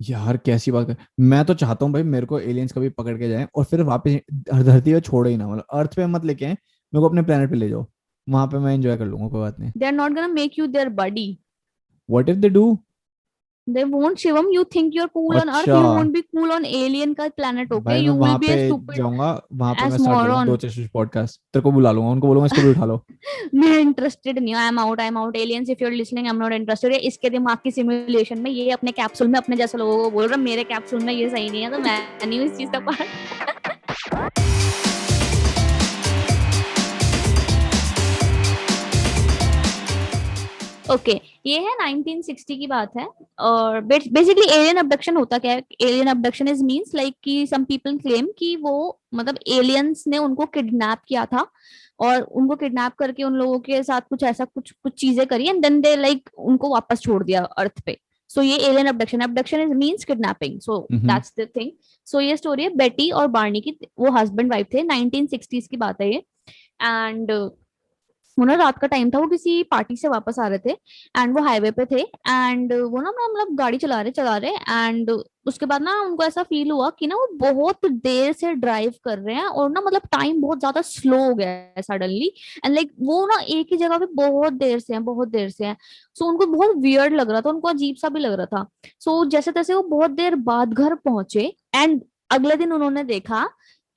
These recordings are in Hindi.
यार कैसी बात कर, मैं तो चाहता हूँ भाई मेरे को एलियंस कभी पकड़ के जाएं और फिर वापस धरती पे छोड़े ही ना, मतलब अर्थ पे मत लेके आए, मेरे को अपने प्लेनेट पे ले जाओ, वहां पे मैं एंजॉय कर लूंगा, कोई बात नहीं। They are not gonna make you their buddy. What if they do? They won't, Shivam. You think you're cool on Earth, अच्छा, you won't be cool on alien का planet. Okay, भाई मैं you will वहां be पे a stupid जाऊंगा, वहां पे मैं as स्टार्ट करूंगा दो moron. चश्मिश पॉडकास्ट, तेरे को बुला लूंगा, उनको बोलूंगा इसको भी उठा लो। मैं इंटरेस्टेड नहीं हूँ। I am out aliens if you're listening, I'm not interested. इसके दिमाग की सिमुलेशन में ये अपने कैप्सूल में अपने जैसे लोगों को बोल रहा है मेरे कैप्सूल में ये सही नहीं है, तो मैं नहीं हूँ इस चीज का पार्ट। ओके okay, ये है 1960 की बात है। और बेसिकली एलियन अबडक्शन होता क्या है? Alien abduction is means like कि सम पीपल क्लेम कि वो मतलब एलियंस ने उनको किडनैप किया था और उनको किडनैप करके उन लोगों के साथ कुछ ऐसा कुछ कुछ चीजें करी एंड देन दे लाइक उनको वापस छोड़ दिया अर्थ पे। सो ये alien abduction, abduction is means kidnapping, so hmm. That's the thing. So ये स्टोरी है बेटी और बार्नी की। वो हस्बैंड वाइफ थे, 1960s की बात है ये। एंड वो ना रात का टाइम था, वो किसी पार्टी से वापस आ रहे थे एंड वो हाईवे पे थे एंड वो ना मतलब गाड़ी चला रहे एंड उसके बाद ना उनको ऐसा फील हुआ कि ना वो बहुत देर से ड्राइव कर रहे हैं और ना मतलब टाइम बहुत ज्यादा स्लो हो गया है सडनली। एंड लाइक वो ना एक ही जगह पे बहुत देर से हैं, बहुत देर से हैं। सो उनको बहुत वियर्ड लग रहा था, उनको अजीब सा भी लग रहा था। सो जैसे तैसे वो बहुत देर बाद घर पहुंचे एंड अगले दिन उन्होंने देखा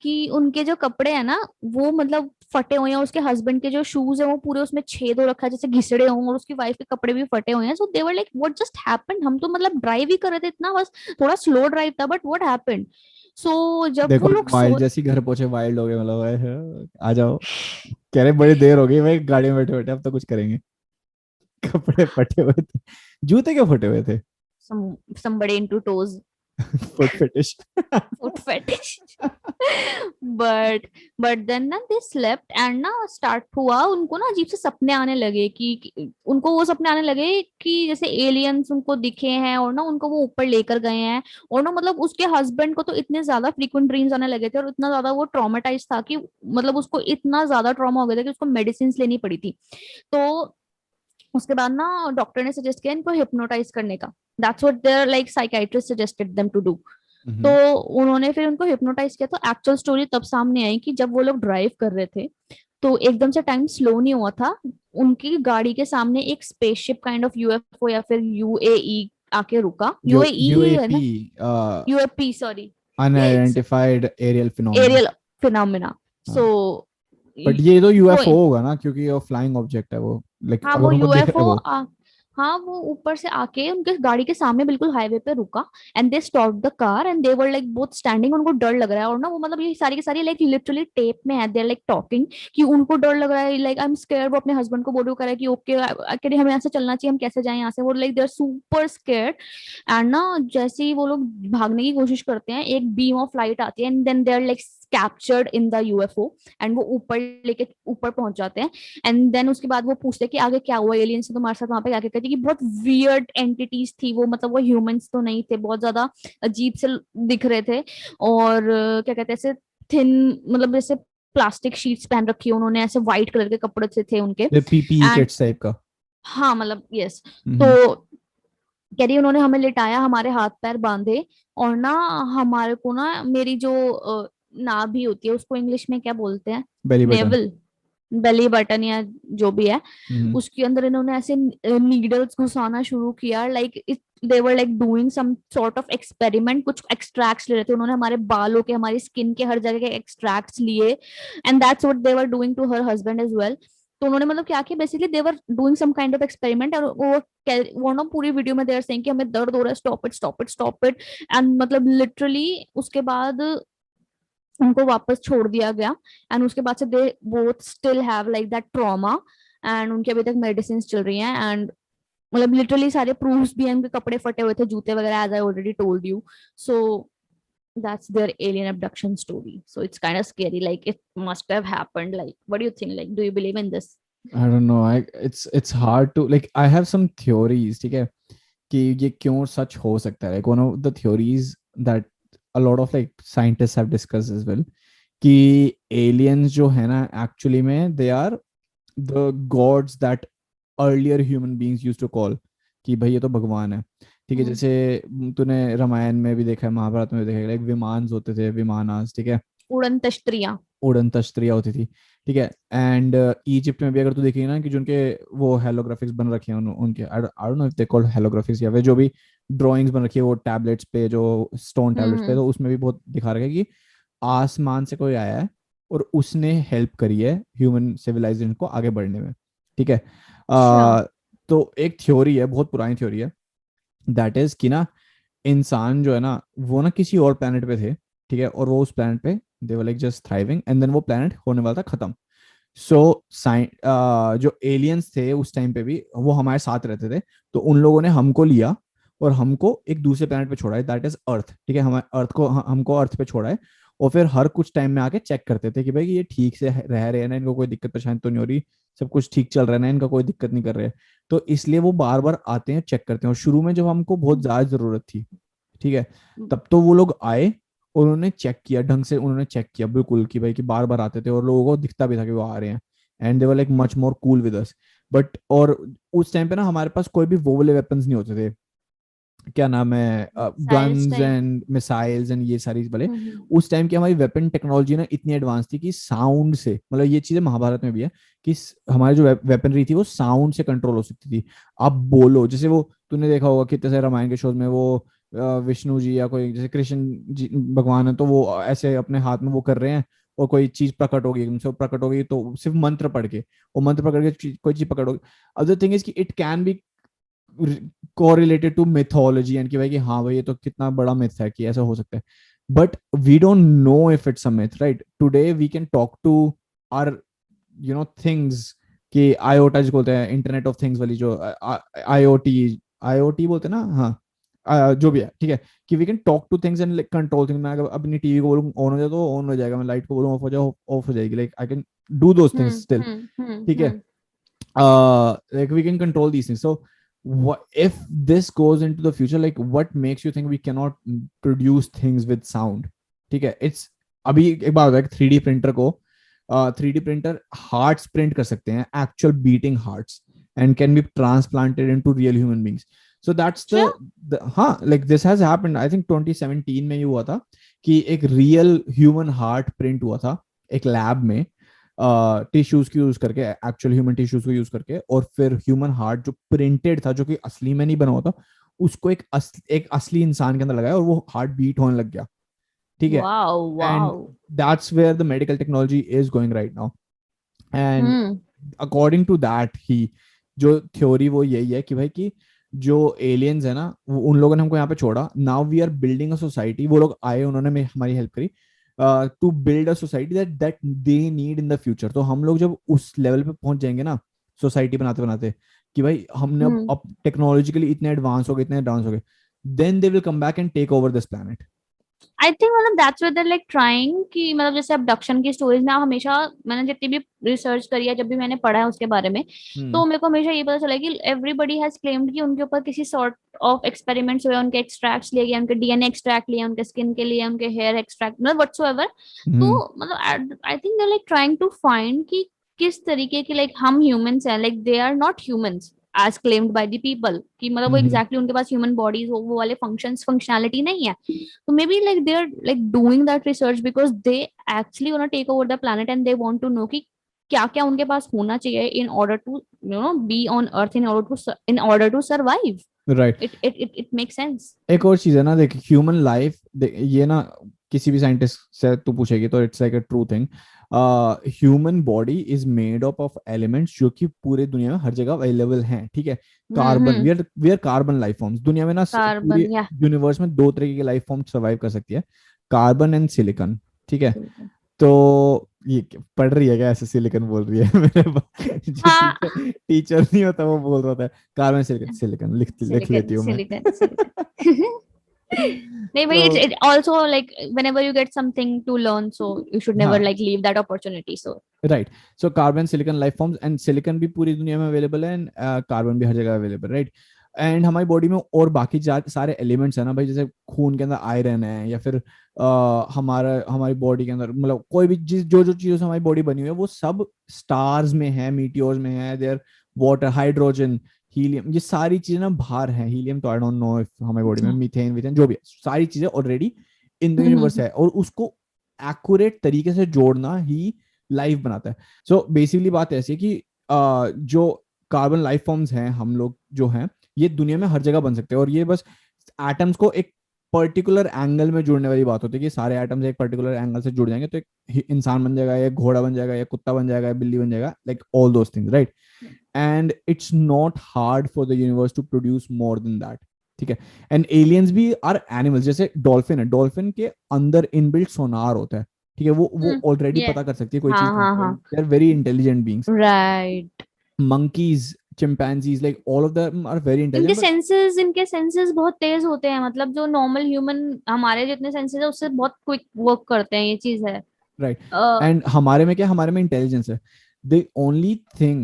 कि उनके जो कपड़े हैं ना वो मतलब फटे हुए हैं। उसके हस्बैंड के जो शूज है वो पूरे उसमें छेद हो रखा है जैसे घिसड़े हों, और उसकी वाइफ के कपड़े भी फटे हुए हैं। So they were like what just happened, हम तो मतलब ड्राइव ही कर रहे थे इतना बस, थोड़ा स्लो ड्राइव था बट व्हाट हैपेंड। सो जब वो देखो लोग वाइल्ड सो जैसी घर पहुंचे, वाइल्ड हो गए, मतलब आ जाओ, कह रहे बड़ी देर हो गई भाई गाड़ी में बैठे बैठे, अब तो कुछ करेंगे। कपड़े फटे हुए थे, जूते क्यों फटे हुए थे? somebody into toes, foot fetish. foot fetish. But then ना दे स्लेप्ट एंड ना स्टार्ट हुआ उनको ना अजीब से सपने आने लगे कि उनको वो सपने आने लगे कि जैसे एलियंस उनको दिखे हैं और ना उनको वो ऊपर लेकर गए हैं। और ना मतलब उसके हस्बैंड को तो इतने ज्यादा फ्रीक्वेंट ड्रीम्स आने लगे थे और इतना ज्यादा वो ट्रॉमेटाइज था कि मतलब उसको इतना ज्यादा ट्रॉमा हो गया था कि उसको मेडिसिन लेनी पड़ी थी। तो उसके बाद ना डॉक्टर ने सजेस्ट किया इनको हिप्नोटाइज करने का। That's what their like psychiatrist suggested them to do. तो हम्म। उन्होंने फिर उनको हिप्नोटाइज किया। तो एक्चुअल स्टोरी तब सामने आई कि जब वो लोग ड्राइव कर रहे थे तो एकदम से टाइम स्लो नहीं हुआ था। उनकी गाड़ी के सामने एक स्पेसशिप काइंड ऑफ यूएफओ या फिर यूएई आके रुका। यूएई ही है यूएपी, ना? UAP, sorry. Unidentified aerial phenomena. Aerial phenomena. So हाँ, बट ये तो वो यूएफओ होगा ना, क्योंकि वो फ्लाइंग ऑब्जेक्ट है वो, लाइक हाँ वो अगर उनको दिख रहा है यूएफओ वो। हाँ वो ऊपर से आके उनके गाड़ी के सामने बिल्कुल हाईवे पे रुका and they stop the car and they were like both standing. उनको डर लग रहा है और ना वो मतलब ये सारी की सारी लाइक लिटरली टेप में है, दे आर लाइक टॉकिंग कि उनको डर लग रहा है, लाइक आई एम स्केयर। वो अपने हस्बैंड को बोल कर है कि ओके एक्चुअली हमें यहाँ से चलना चाहिए, हम कैसे जाएं यहाँ से। वो like they are super scare. And ना जैसे ही वो लोग भागने की कोशिश करते हैं एक बीम ऑफ लाइट आती है and then they are like captured in the UFO and वो ऊपर लेके ऊपर पहुंच जाते हैं। एंड देन उसके बाद वो पूछते हैं कि आगे क्या हुआ, एलियंस ने तुम्हारे साथ वहां पे क्या क्या। कहती है कि बहुत वियर्ड एंटिटीज थी वो, मतलब वो ह्यूमंस तो नहीं थे, बहुत ज्यादा अजीब से दिख रहे थे। और क्या कहते हैं ऐसे थिन, मतलब जैसे प्लास्टिक शीट्स पहन रखी है उन्होंने, ऐसे व्हाइट कलर के कपड़े से थे उनके। ये पीपीई एंड किट्स टाइप का। हाँ मतलब यस। हम्म। तो कह रही उन्होंने हमें लिटाया, हमारे हाथ पैर बांधे और ना हमारे को ना मेरी जो नाभि होती है उसको इंग्लिश में क्या बोलते हैं? Belly button. Naval, belly button या जो भी है, हम्म। उसके अंदर इन्होंने ऐसे नीडल्स घुसाना शुरू किया। Like they were like doing some sort of experiment. कुछ एक्सट्रैक्ट्स ले रहे थे उन्होंने, हमारे बालों के हमारी स्किन के हर जगह के एक्सट्रैक्ट्स लिए and that's what they were doing to her husband as well. तो उन्होंने मतलब क्या किया basically, they were doing some kind of experiment. और वो ना पूरी वीडियो में देर सेइंग कि हमें दर्द हो रहा है, stop it stop it stop it. And मतलब लिटरली उसके बाद उनको वापस छोड़ दिया गया एंड उसके बाद से they both still have like that trauma and उनकी अभी तक मेडिसिन चल रही हैं। एंड मतलब लिटरली सारे प्रूफ्स भी हैं, उनके कपड़े फटे हुए थे, जूते वगैरह, as I already told you. So that's their alien abduction story. So it's kind of scary, like it must have happened. Like what do you think, like do you believe in this? I don't know, I it's hard to like, I have some theories, ठीक है, कि ये क्यों सच हो सकता है। Like one of the theories that a lot of like scientist have discussed as well, कि एलियंस जो है ना एक्चुअली में they are the gods that earlier human beings used to call, कि भाई ये तो भगवान है, ठीक है, जैसे तूने रामायण में भी देखा है, महाभारत में भी देखा है, लाइक विमान होते थे, विमानास, ठीक है, उड़न तश्तरियां। उड़न तश्तरियाँ होती थी, ठीक है। एंड इजिप्ट में भी अगर तू देखेगी ना, कि जो उनके वो हेलोग्राफिक्स बन रखे हैं उनके, I don't know if they called holographics, या फिर जो भी ड्राइंग्स बन रखी है वो टैबलेट्स पे, जो स्टोन टैबलेट्स पे, हम्म। तो उसमें भी बहुत दिखा रखा है कि आसमान से कोई आया है और उसने हेल्प करी है ह्यूमन सिविलाइजेशन को आगे बढ़ने में, ठीक है। अच्छा। तो एक थ्योरी है, बहुत पुरानी थ्योरी है, दैट इज कि ना, इंसान जो है ना, वो ना किसी और प्लेनेट पे थे, ठीक है, और वो उस प्लेनेट पे they were like just thriving, and then वो प्लेनेट होने वाला था खत्म। सो जो एलियंस थे उस टाइम पे भी वो हमारे साथ रहते थे, तो उन लोगों ने हमको लिया और हमको एक दूसरे प्लेनेट पे छोड़ा है, दैट इज अर्थ, ठीक है, हमारे अर्थ को हमको अर्थ पे छोड़ा है। और फिर हर कुछ टाइम में आके चेक करते थे कि भाई ये ठीक से रह रहे हैं ना, इनको कोई दिक्कत परेशानी तो नहीं हो रही, सब कुछ ठीक चल रहा है ना, इनका कोई दिक्कत नहीं कर रहे हैं। तो इसलिए वो बार बार आते हैं, चेक करते हैं। और शुरू में जब हमको बहुत ज्यादा जरूरत थी, ठीक है, तब तो वो लोग आए और उन्होंने चेक किया ढंग से, उन्होंने चेक किया बिल्कुल कि भाई कि बार बार आते थे और लोगों को दिखता भी था कि वो आ रहे हैं, and they were like much more cool with us. But और उस टाइम पे ना हमारे पास कोई भी वो वाले वेपन्स नहीं होते थे, क्या नाम है, soils guns type. And missiles and ये सारी भले। हम्म। उस टाइम की हमारी वेपन टेक्नोलॉजी ना इतनी एडवांस थी कि साउंड से, मतलब ये चीजें महाभारत में भी है, कि हमारी जो वेपनरी थी वो साउंड से कंट्रोल हो सकती थी। आप बोलो, जैसे वो तूने देखा होगा कितने सारे रामायण के शोज में, वो विष्णु जी या कोई जैसे कृष्ण जी भगवान है, तो वो ऐसे अपने हाथ में वो कर रहे हैं, और कोई चीज प्रकट होगी, एकदम से वो प्रकट होगी, तो सिर्फ मंत्र पढ़ के, वो मंत्र पकड़ के कोई चीज प्रकट होगी। अदर थिंग इज कि it can be correlated to mythology, and कि भाई कि हाँ भाई ये तो कितना बड़ा मिथ है कि ऐसा हो सकता है। But we don't know if it's a myth, right? Today we can talk to our things, कि आईओटा जो बोलते हैं, इंटरनेट ऑफ थिंग्स वाली जो आईओटी, आईओटी बोलते हैं ना, हाँ, जो भी है, ठीक है, कि we can talk to things and control things. मैं अगर अपनी टीवी को बोलूँ ऑन हो जाए तो ऑन हो जाएगा, मैं लाइट को बोलूँ ऑफ हो जाए ऑफ हो जाएगी, like I can do those things still, ठीक है। Like we can control these things. So what if this goes into the future, like what makes you think we cannot produce things with sound? ठीक है, इट्स अभी एक बात है, 3D प्रिंटर को, 3D प्रिंटर हार्ट्स प्रिंट कर सकते हैं, actual beating hearts, and can be transplanted into real human beings. So that's अच्छा। द हाँ, like this has happened, I think 2017 में ही हुआ था, कि एक रियल ह्यूमन हार्ट प्रिंट हुआ था एक लैब में, टिश्यूज की यूज करके, एक्चुअल ह्यूमन टिश्यूज को यूज करके, और फिर ह्यूमन हार्ट जो प्रिंटेड था, जो कि असली में नहीं बना हुआ था, उसको एक असली इंसान के अंदर लगाया और वो हार्ट बीट होने लग गया, ठीक है। Wow and wow. That's where the medical technology is going right now. And hmm. According to that he, जो थ्योरी वो यही है कि भाई कि जो एलियंस है ना, वो उन लोगों ने हमको यहाँ पे छोड़ा, now we are building a society, वो लोग आए, उन्होंने हमारी हेल्प करी to build a society that that they need in the future. तो हम लोग जब उस लेवल पे पहुंच जाएंगे ना, सोसाइटी बनाते बनाते, कि भाई हमने हम्म। अब टेक्नोलॉजिकली इतने एडवांस हो गए, इतने एडवांस हो गए, then they will come back and take over this planet. I think मतलब that's what they like trying, कि मतलब जैसे अबडक्शन की स्टोरीज में आप हमेशा, मैंने जितनी भी रिसर्च करी है, जब भी मैंने पढ़ा है उसके बारे में, हम्म तो मेरे को हमेशा ये पता चला कि एवरीबडी हैज क्लेम्ड कि उनके ऊपर किसी सॉर्ट ऑफ एक्सपेरिमेंट्स हुए, उनके एक्सट्रैक्ट्स लिए गए, उनके डीएनए एक्सट्रैक्ट लिए, उनके स्किन के लिए, उनके हेयर एक्सट्रैक्ट, मतलब व्हाटसोएवर। तो हम्म मतलब I think they like trying to find कि किस तरीके की, लाइक हम ह्यूमंस हैं, like they are not humans as claimed by the people, कि मतलब वो हम्म एग्जैक्टली उनके पास ह्यूमन बॉडीज वो वाले फंक्शनैलिटी नहीं है। So maybe like they're like doing that research because they actually want to take over the planet and they want to know कि क्या क्या उनके पास होना चाहिए in order to be on Earth, in order to survive. Right. It makes sense. एक और चीज है ना, देख, ह्यूमन लाइफ, ये ना किसी भी साइंटिस्ट से तू पूछेगी तो it's like a true thing. Human body is made up of elements जो कि पूरे दुनिया में हर जगह अवेलेबल हैं, ठीक है। Carbon, hmm. We are carbon life forms दुनिया में ना, पूरे कार्बन या यूनिवर्स में दो तरीके के लाइफ फॉर्म सर्वाइव कर सकती है, कार्बन एंड सिलिकॉन, ठीक है। तो ये पढ़ रही है क्या ऐसे, सिलिकॉन बोल रही है मेरे जो हाँ। टीचर टीचर नहीं होता वो बोल रहा था, कार्बन सिलिकॉन, सिलिकॉन लिख सिलिकन लेती हूँ मैं। सिलिकन सिलिकन नहीं भाई, तो it also like whenever you get something to learn, so you should never हाँ, like leave that opportunity, so right. So carbon silicon life forms, and silicon भी पूरी दुनिया में अवेलेबल है, एंड कार्बन भी हर जगह अवेलेबल, राइट। एंड हमारी बॉडी में और बाकी सारे एलिमेंट्स है ना भाई, जैसे खून के अंदर आयरन है, या फिर हमारी बॉडी के अंदर, मतलब कोई भी चीज, जो जो चीजों से हमारी बॉडी बनी हुई है, वो सब स्टार्स में है, मीटियोर्स में है, देयर वाटर, हाइड्रोजन, हीलियम, ये सारी चीजें ना बाहर हैं। हीलियम तो आई डोंट नो इफ हमारे बॉडी में, मीथेन वीथेन जो भी है, सारी चीजें ऑलरेडी इन द यूनिवर्स है, और उसको एक्यूरेट तरीके से जोड़ना ही लाइफ बनाता है। सो बेसिकली बात ऐसी है कि जो कार्बन लाइफ फॉर्म्स हैं, हम लोग जो हैं, ये दुनिया में हर जगह बन सकते हैं, और ये बस एटम्स को एक पर्टिकुलर एंगल में जुड़ने वाली बात होती है कि सारे एटम्स एक पर्टिकुलर एंगल से जुड़ जाएंगे तो एक इंसान बन जाएगा, या घोड़ा बन जाएगा, या कुत्ता बन जाएगा, या बिल्ली बन जाएगा, like all those things, right? And it's not hard for the universe to produce more than that, ठीक है? एंड एलियंस भी आर एनिमल्स, जैसे डॉल्फिन है, डॉल्फिन के अंदर इनबिल्ट सोनार होता है, ठीक है? वो ऑलरेडी ये पता कर सकती है कोई हाँ चीज हाँ कहाँ है, हाँ they are very intelligent beings. Right. monkeys, chimpanzees, like all of them are very intelligent, but इनके सेंसेस बहुत तेज होते हैं, मतलब जो नॉर्मल ह्यूमन हमारे जितने सेंसेस है उससे बहुत क्विक वर्क करते हैं, ये चीज है। right, and हमारे में क्या, हमारे में इंटेलिजेंस है। the only thing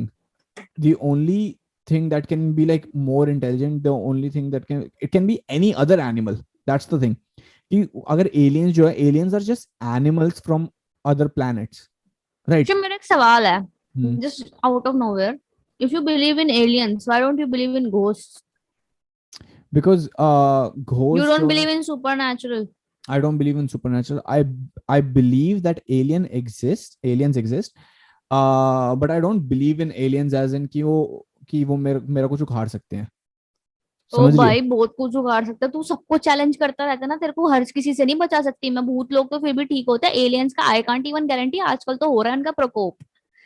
the only thing that can be like more intelligent, the only thing that can, it can be any other animal, that's the thing, कि अगर aliens जो है, aliens are just animals from other planets, right? जो मेरा एक सवाल है, hmm. Just out of nowhere, if you believe in aliens why don't you believe in ghost? Because you ghosts don't जो है, believe in supernatural? I don't believe in supernatural. I believe that aliens exist, but I don't believe in aliens as in कि वो मेरा कुछ उखाड़ सकते हैं, ओ समझ रही हो? भाई, बहुत कुछ उगाड़ सकता है तू, सबको चैलेंज करता रहता है ना, तेरे को हर किसी से नहीं बचा सकती मैं। भूत लोग तो फिर भी ठीक होता है, एलियंस का आई कांट इवन गारंटी, आजकल तो हो रहा है उनका प्रकोप,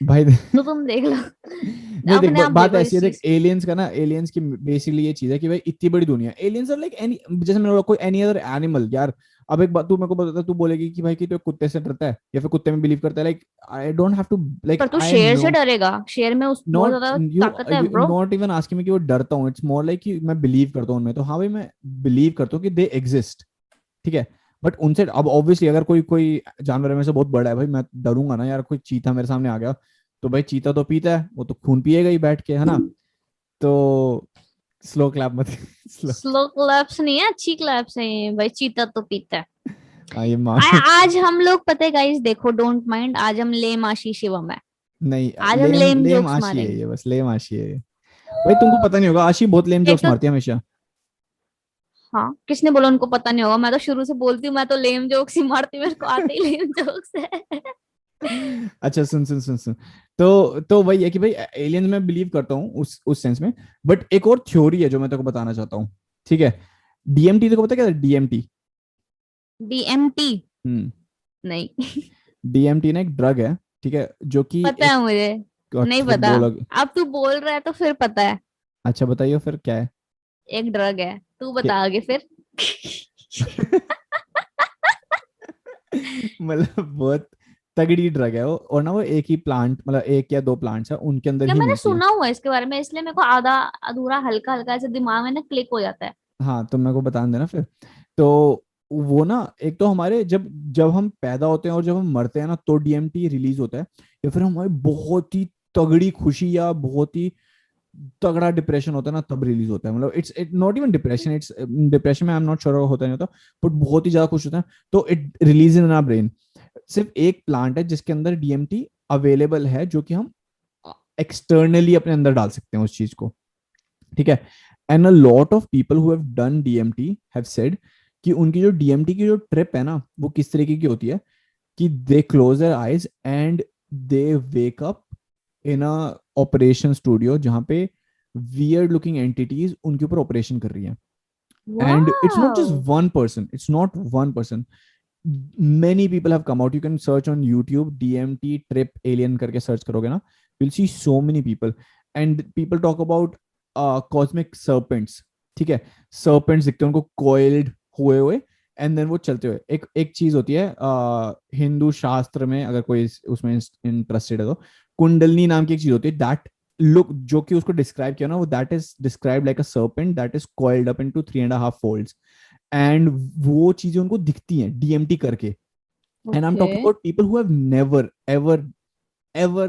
भाई तो तुम देख लो। नहीं देख, अपने आप बात देखो ऐसी इस है, देख चीज। एलियंस का ना, एलियंस की बेसिकली ये चीज है कि भाई इतनी बड़ी दुनिया, एलियंस आर लाइक एनी, जैसे मैंने बोला कोई एनी अदर एनिमल यार। अब एक बात तू मेरे को बता, तू बोलेगी कि भाई कि तू कुत्ते से डरता है या फिर कुत्ते में बिलीव करता है, like I don't have to, like पर तू आई शेर से नो, डरेगा? शेर में उस बहुत नॉट ज्यादा यू ताकत है bro. Not even asking me कि वो डरता हूँ, इट्स मोर लाइक कि मैं बिलीव करता हूँ उनमें, तो हाँ भाई मैं बिलीव करता हूँ कि दे एग्जिस्ट, ठीक है? बट उनसे अब ऑब्वियसली अगर कोई कोई जानवर में से बहुत बड़ा है भाई, मैं डरूंगा ना यार, कोई चीता मेरे सामने आ गया, तो भाई चीता तो पीता है, वो तो खून पिएगा ही बैठ के, है ना? तो स्लो क्लैप मत स्लो, स्लो क्लैप्स नहीं है, अच्छी क्लैप्स है ये भाई, चीता तो पीता है। हाँ ये मान आज हम लोग पता है गाइस, देखो डोंट माइंड, आज हम लेम आशी शिवम है, नहीं, आज हम लेम लेम लेम जोक्स आशी है मारेंगे। ये, बस लेम आशी है ये। भाई तुमको पता नहीं होगा, आशी बहुत लेम एक जोक्स तो मारती है हमेशा। हाँ, किसने बोला उनको पता नहीं होगा? मैं तो शुरू से बोलती हूँ, मैं तो लेम जोक्स ही मारती हूँ, मेरे को आते ही लेम जोक्स है। अच्छा सुन सुन सुन सुन, तो वही है कि भाई एलियंस में बिलीव करता हूँ उस सेंस में, बट एक और थ्योरी है जो मैं तेको बताना चाहता हूँ, ठीक है? डीएमटी, तेको पता है क्या है डीएमटी? डीएमटी? हम्म। नहीं। डीएमटी ना एक ड्रग है, ठीक है, जो कि पता एक, है मुझे, नहीं अच्छा फिर पता। बोलो। अब तू बोल रहा है तो फिर पता है। अच्छा बताइए फिर क्या है? एक ड्रग है, तू क्या? बता आगे फिर। मतलब बहुत तगड़ी ड्रग है वो, और ना वो एक ही प्लांट, मतलब एक या दो प्लांट्स है उनके अंदर क्या, ही मैंने मिलती है। सुना हुआ है इसके बारे में, इसलिए मेरे को आधा अधूरा हल्का हल्का ऐसे दिमाग में ना क्लिक हो जाता है। हाँ तो मेरे को बता देना फिर। तो वो ना, एक तो हमारे जब जब हम पैदा होते हैं और जब हम मरते हैं ना, तो डीएमटी रिलीज होता है, या फिर हमारी बहुत ही तगड़ी खुशी या बहुत ही तगड़ा डिप्रेशन होता है ना, तब रिलीज होता है। मतलब it's it not even depression, it's depression में आई एम नॉट श्योर होता नहीं होता, बट बहुत ही ज्यादा खुश होता है, तो it release in our brain. सिर्फ एक प्लांट है जिसके अंदर डीएमटी अवेलेबल है, जो कि हम एक्सटर्नली अपने अंदर डाल सकते हैं उस चीज को, ठीक है? And a lot of people who have done DMT have said कि उनकी जो डीएमटी की जो ट्रिप है ना, वो किस तरीके की होती है कि they close their eyes and they wake up in a operation studio, जहां पे वियर्ड लुकिंग एंटिटीज उनके ऊपर ऑपरेशन कर रही हैं। And it's not wow. Just one person, it's not one person, many people have come out. You can search on YouTube DMT trip alien करके search करोगे ना, you'll see so many people, and people talk about cosmic serpents, ठीक है? serpents दिखते हैं उनको coiled हुए हुए, एंड देन वो चलते हुए। एक एक चीज होती है हिंदू शास्त्र में, अगर कोई उसमें इंटरेस्टेड है तो, कुंडलनी नाम की एक चीज होती है, दैट लुक, जो कि उसको डिस्क्राइब किया ना, वो that is describe like a serpent that is coiled up into 3.5 folds, and वो चीजें उनको दिखती हैं डीएमटी करके। And I am okay. Talking about people who have never ever ever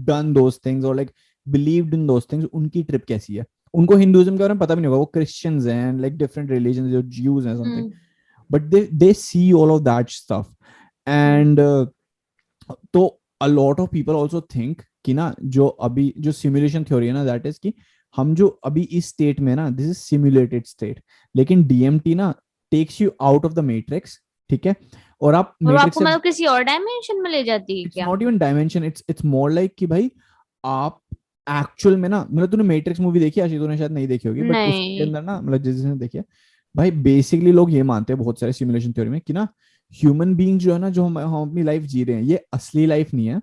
done those things or like believed in those things. उनकी ट्रिप कैसी है, उनको हिंदुइज्म के बारे में पता भी नहीं होगा, वो क्रिश्चियंस हैं, लाइक डिफरेंट रिलीजन, जो ज्यूज हैं something, hmm. But they see all of that stuff. And तो a lot of people also think कि ना, जो अभी जो सिमुलेशन थ्योरी है ना, दैट इज कि हम जो अभी इस स्टेट में ना, दिस इज सिमुलेटेड स्टेट, लेकिन डीएमटी ना takes you out of the matrix, ठीक है, और आप और वो मैट्रिक्स आपको से, मतलब किसी और डायमेंशन में ले जाती है इट्स क्या? Not even dimension, it's more like कि भाई आप एक्चुअल में ना, मतलब तूने मैट्रिक्स मूवी देखी, आशी तूने शायद नहीं देखी होगी, बट उसके नहीं। अंदर ना, मतलब जिसने देखी है, भाई बेसिकली लोग ये मानते हैं बहुत सारे सिमुलेशन थ्योरी में कि ना ह्यूमन बीइंग जो है ना, जो हम अपनी लाइफ जी रहे हैं, ये असली लाइफ नहीं है।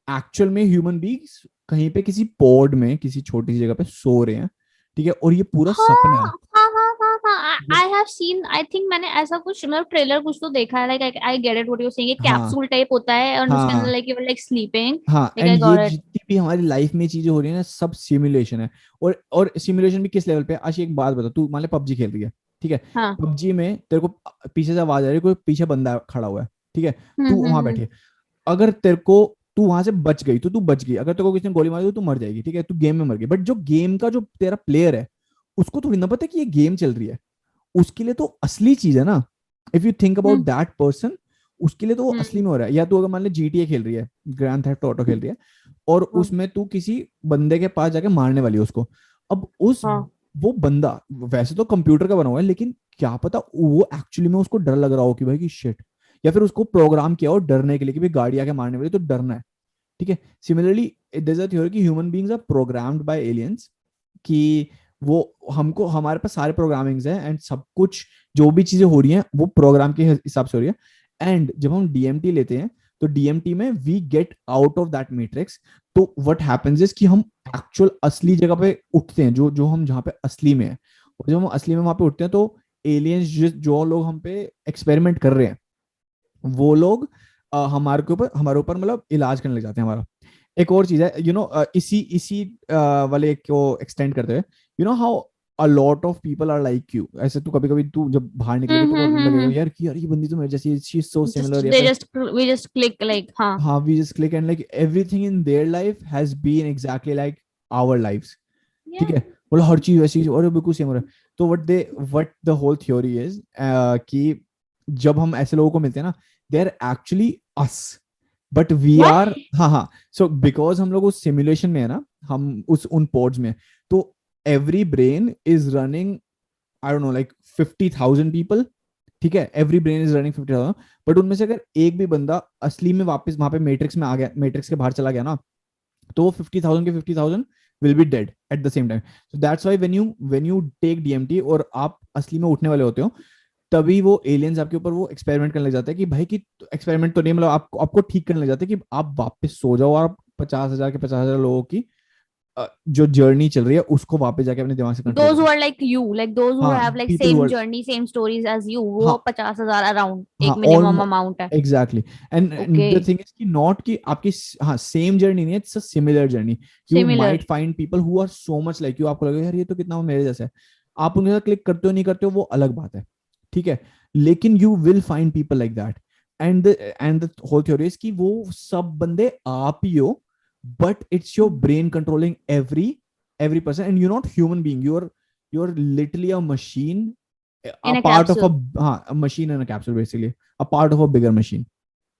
एक्चुअल में ह्यूमन बीइंग्स कहीं पे किसी पॉड में किसी छोटी सी जगह पे सो रहे हैं, ठीक है, और ये पूरा सपना है। हाँ हाँ हाँ हाँ हाँ, ये- आई हैव सीन, आई थिंक मैंने ऐसा कुछ मतलब ट्रेलर कुछ तो देखा है, like I get it what you saying, हाँ कैप्सूल टाइप होता है और उसके अंदर हाँ लाइक यू लाइक स्लीपिंग, हाँ, लाइक एंड आई ये गॉट इट। जितनी भी हमारी लाइफ में चीजें हो रही है ना, सब सिमुलेशन है। और सिमुलेशन भी किस लेवल पे है? आशी एक बात बता, तू मान ले पबजी खेल रही है, ठीक है, हाँ। पबजी में तेरे को पीछे से आवाज आ रही है, कोई पीछे बंदा खड़ा हुआ है, ठीक है, तू वहां बैठी हम्म। है, अगर तेरे को, तू वहां से बच गई तो तू बच गई, अगर तेरे को किसी ने गोली मारी तो तू मर जाएगी, ठीक है, तू गेम में मर गई, बट जो गेम का जो तेरा प्लेयर है, उसको थोड़ी ना पता है कि ये गेम चल रही है, उसके लिए तो असली चीज है ना। If you think about hmm that person, उसके लिए तो वो असली हम्म में हो रहा है। या तू अगर मान ले जीटीए खेल रही है, ग्रैंड थेफ्ट ऑटो खेल रही है, और हाँ उसमें तू किसी बंदे के पास जाके मारने वाली है उसको, अब उस, हाँ। वो बंदा वैसे तो कंप्यूटर का बना हुआ है, लेकिन क्या पता वो एक्चुअली में उसको डर लग रहा हो कि भाई की शिट, या फिर उसको प्रोग्राम किया हो डरने के लिए कि भाई गाड़ी आके मारने वाली तो डरना है, ठीक है। Similarly there is a theory कि human beings are programmed by aliens, कि वो हमको, हमारे पास सारे प्रोग्रामिंग्स हैं एंड सब कुछ, जो भी चीजें हो रही हैं वो प्रोग्राम के हिसाब से हो रही है। एंड जब हम डीएमटी लेते हैं, तो डीएमटी में we get out of that matrix. तो व्हाट हैपेंस इज कि हम एक्चुअल असली जगह पे उठते हैं, जो जो हम जहाँ पे असली में है, और जब हम असली में वहां पे उठते हैं, तो एलियंस जो लोग हम पे एक्सपेरिमेंट कर रहे हैं, वो लोग हमारे ऊपर मतलब इलाज करने लग जाते हैं हमारा। एक और चीज है, इसी इसी वाले को एक्सटेंड करते हुए, how a lot of people are like you, ऐसे तू कभी कभी तू जब बाहर निकलेगी तो लगेगा यार कि यार ये बंदी तो मेरे जैसी, she is so just similar, या दे फिर just we just click like हाँ। हाँ, we just click, and like everything in their life has been exactly like our lives, या ठीक है, बोला हर चीज वैसी और बिल्कुल सेम हो रहा है। तो what the whole theory is कि जब हम ऐसे लोगों को मिलते हैं ना, they are actually us, but we what? Are, हाँ हाँ, सो बिकॉज हम लोग उस सिमुलेशन में है ना, हम उस उन पोड्स में, तो every brain is running, I don't know, like 50,000 people, ठीक है, every brain is running 50,000, but उनमें से अगर एक भी बंदा असली में वापस वहां पे मैट्रिक्स में आ गया, मैट्रिक्स के बाहर चला गया ना, तो वो 50,000 के 50,000 will be dead at the same time. So that's why when you take DMT और आप असली में उठने वाले होते हो, तभी वो एलियंस आपके ऊपर वो एक्सपेरिमेंट करने लग जाते हैं कि भाई कि, एक्सपेरिमेंट तो नहीं, मतलब आपको आपको ठीक करने लग जाते हैं कि आप वापस सो जाओ, और 50,000 के 50,000 लोगों की जो जर्नी चल रही है उसको वापस जाके अपने दिमाग से कंट्रोल Those who करो। are like you, like those who हाँ, have like people who same are, journey, same stories as you, वो हाँ 50,000 अराउंड हाँ, एक मिनिमम ऑलमोस्ट, अमाउंट है। Exactly, and okay. The thing is कि नॉट कि आपकी, हाँ सेम जर्नी नहीं है, it's a similar journey. You similar. Might find people who are so much like you, आपको लगेगा यार ये तो कितना मेरे जैसा है, आप उनके साथ क्लिक करते हो नहीं करते हो वो अलग बात है, ठीक है, लेकिन you will find people like that. And the whole theory is कि वो सब बंदे आप ही हो, but it's your brain controlling every person, and you're not human being, you're literally a machine, a in a part of capsule. a machine in a capsule, basically a part of a bigger machine.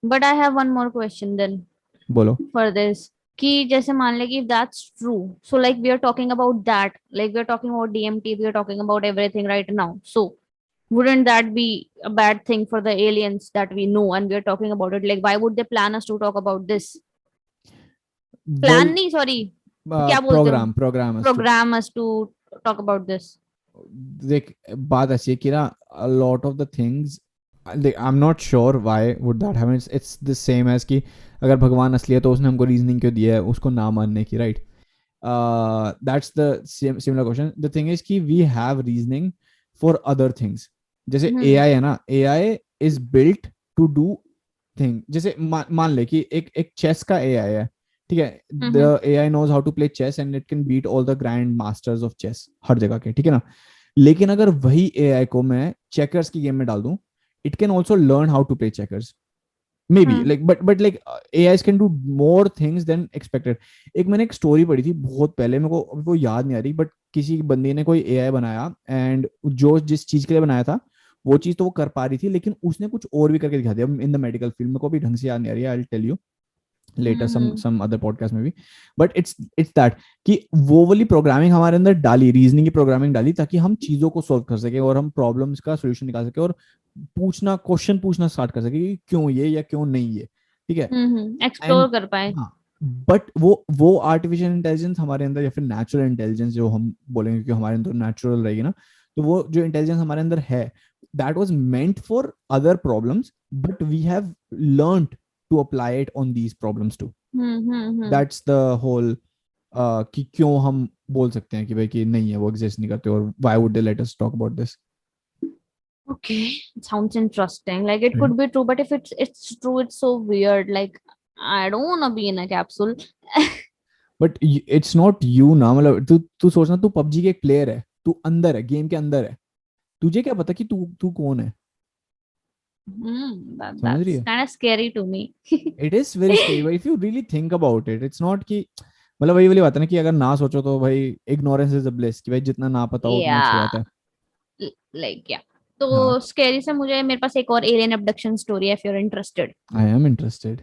But I have one more question then बोलो। फॉर दिस, कि जैसे मान ले कि if that's true, so like we are talking about that, like we are talking about DMT, we are talking about everything right now, so wouldn't that be a bad thing for the aliens that we know and we are talking about it, like why would they plan us to talk about this? Well, plan नहीं, सॉरी, क्या बोलते हो, program us to, program us to talk about this? देख बात ऐसी है कि ना, a lot of the things, I'm not sure why would that happen, it's the same as कि अगर भगवान असली है तो उसने हमको रीजनिंग क्यों दिया है उसको ना मानने की, right? That's the similar question. The thing is कि we have reasoning for other things, जैसे हम्म एआई है ना, AI is built to do thing, जैसे मान ले कि एक चेस का एआई है, ठीक है, hmm the AI knows how to play chess and it can beat all the grand masters of chess हर जगह के, ठीक है ना, लेकिन अगर वही एआई को मैं चेकर्स की गेम में डाल दूं, it can also learn how to play checkers, maybe hmm like, but like AI can do more things than expected. एक मैंने एक स्टोरी पढ़ी थी बहुत पहले, मेरे को अभी वो याद नहीं आ रही, बट किसी बंदे ने कोई एआई बनाया, एंड जो जिस चीज के लिए बनाया था वो चीज तो वो कर पा रही थी, लेकिन उसने कुछ और भी करके दिखा दिया इन द मेडिकल फील्ड, मेरे को भी ढंग से याद नहीं आ रही है, I will tell you. later some hmm some other podcast में भी, but it's that कि वो वाली प्रोग्रामिंग हमारे अंदर डाली, रीजनिंग की प्रोग्रामिंग डाली ताकि हम चीजों को सॉल्व कर सके और हम प्रॉब्लम्स का सोल्यूशन निकाल सके और क्वेश्चन पूछना स्टार्ट कर सके कि क्यों ये या क्यों नहीं ये, ठीक है। एक्सप्लोर एंड कर पाए। हाँ, बट वो आर्टिफिशियल इंटेलिजेंस हमारे अंदर या फिर नेचुरल इंटेलिजेंस जो हम बोलेंगे कि हमारे अंदर नेचुरल रहेगी ना, तो वो जो इंटेलिजेंस हमारे अंदर है, that was meant for other problems, but we have learned to apply it on these problems too. Hmm. That's the whole कि क्यों हम बोल सकते हैं कि भाई कि नहीं है, वो एग्जिस्ट नहीं करते, और why would they let us talk about this, Okay, it sounds interesting. Like it right. could be true, but if it's true, it's so weird. Like I don't want to be in a capsule. But it's not you ना, मतलब तू तू सोचना, तू पबजी के एक प्लेयर है, तू अंदर है, गेम के अंदर है, तुझे क्या पता कि तू तू कौन है, समझ रही That's है। kind of scary to me. It is very scary if you really think about it, it's not कि मतलब वही वाली बात है ना कि अगर ना सोचो तो भाई इग्नोरेंस इज अ ब्लिस, कि भाई जितना ना पता हो उतनी अच्छी Yeah, बात है। like yeah. हाँ, तो scary से मुझे मेरे पास एक और alien abduction story है if you're interested. I am interested.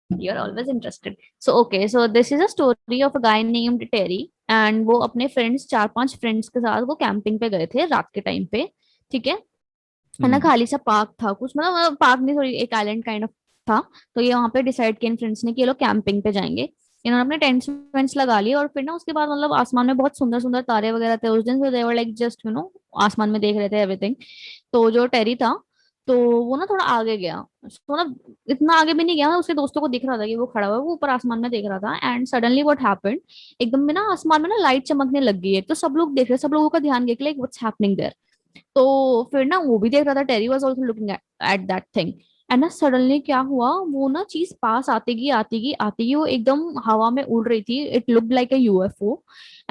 You're always interested. So okay, so this is a story of a guy named Terry and वो अपने फ्रेंड्स 4-5 फ्रेंड्स के साथ वो कैंपिंग पे गए थे रात के टाइम पे, ठीक है ना। हम्म। खाली सा पार्क था कुछ, मतलब पार्क नहीं, सॉरी एक आइलैंड काइंड ऑफ था। तो ये वहां पे डिसाइड किया इन फ्रेंड्स ने कि ये लोग कैंपिंग पे जाएंगे। इन्होंने अपने टेंट्स वेंट्स लगा लिए और फिर ना उसके बाद मतलब आसमान में बहुत सुंदर सुंदर तारे वगैरह थे उस दिन, so they were like just आसमान में देख रहे थे एवरीथिंग। तो जो टेरी था, तो वो ना थोड़ा आगे गया, मतलब इतना आगे भी नहीं गया, उसके दोस्तों को दिख रहा था कि वो खड़ा हुआ है, वो ऊपर आसमान में देख रहा था। एंड सडनली व्हाट हैपेंड, एकदम में ना आसमान में ना लाइट चमकने लग गई है। तो सब लोग देख रहे, सब लोगों का ध्यान गया कि लाइक व्हाट्स हैपनिंग देयर। तो फिर ना वो भी देख रहा था, Terry was also looking at that thing. And ना सडनली क्या हुआ, वो ना चीज पास आती गई वो एकदम हवा में उड़ रही थी, it looked like a UFO.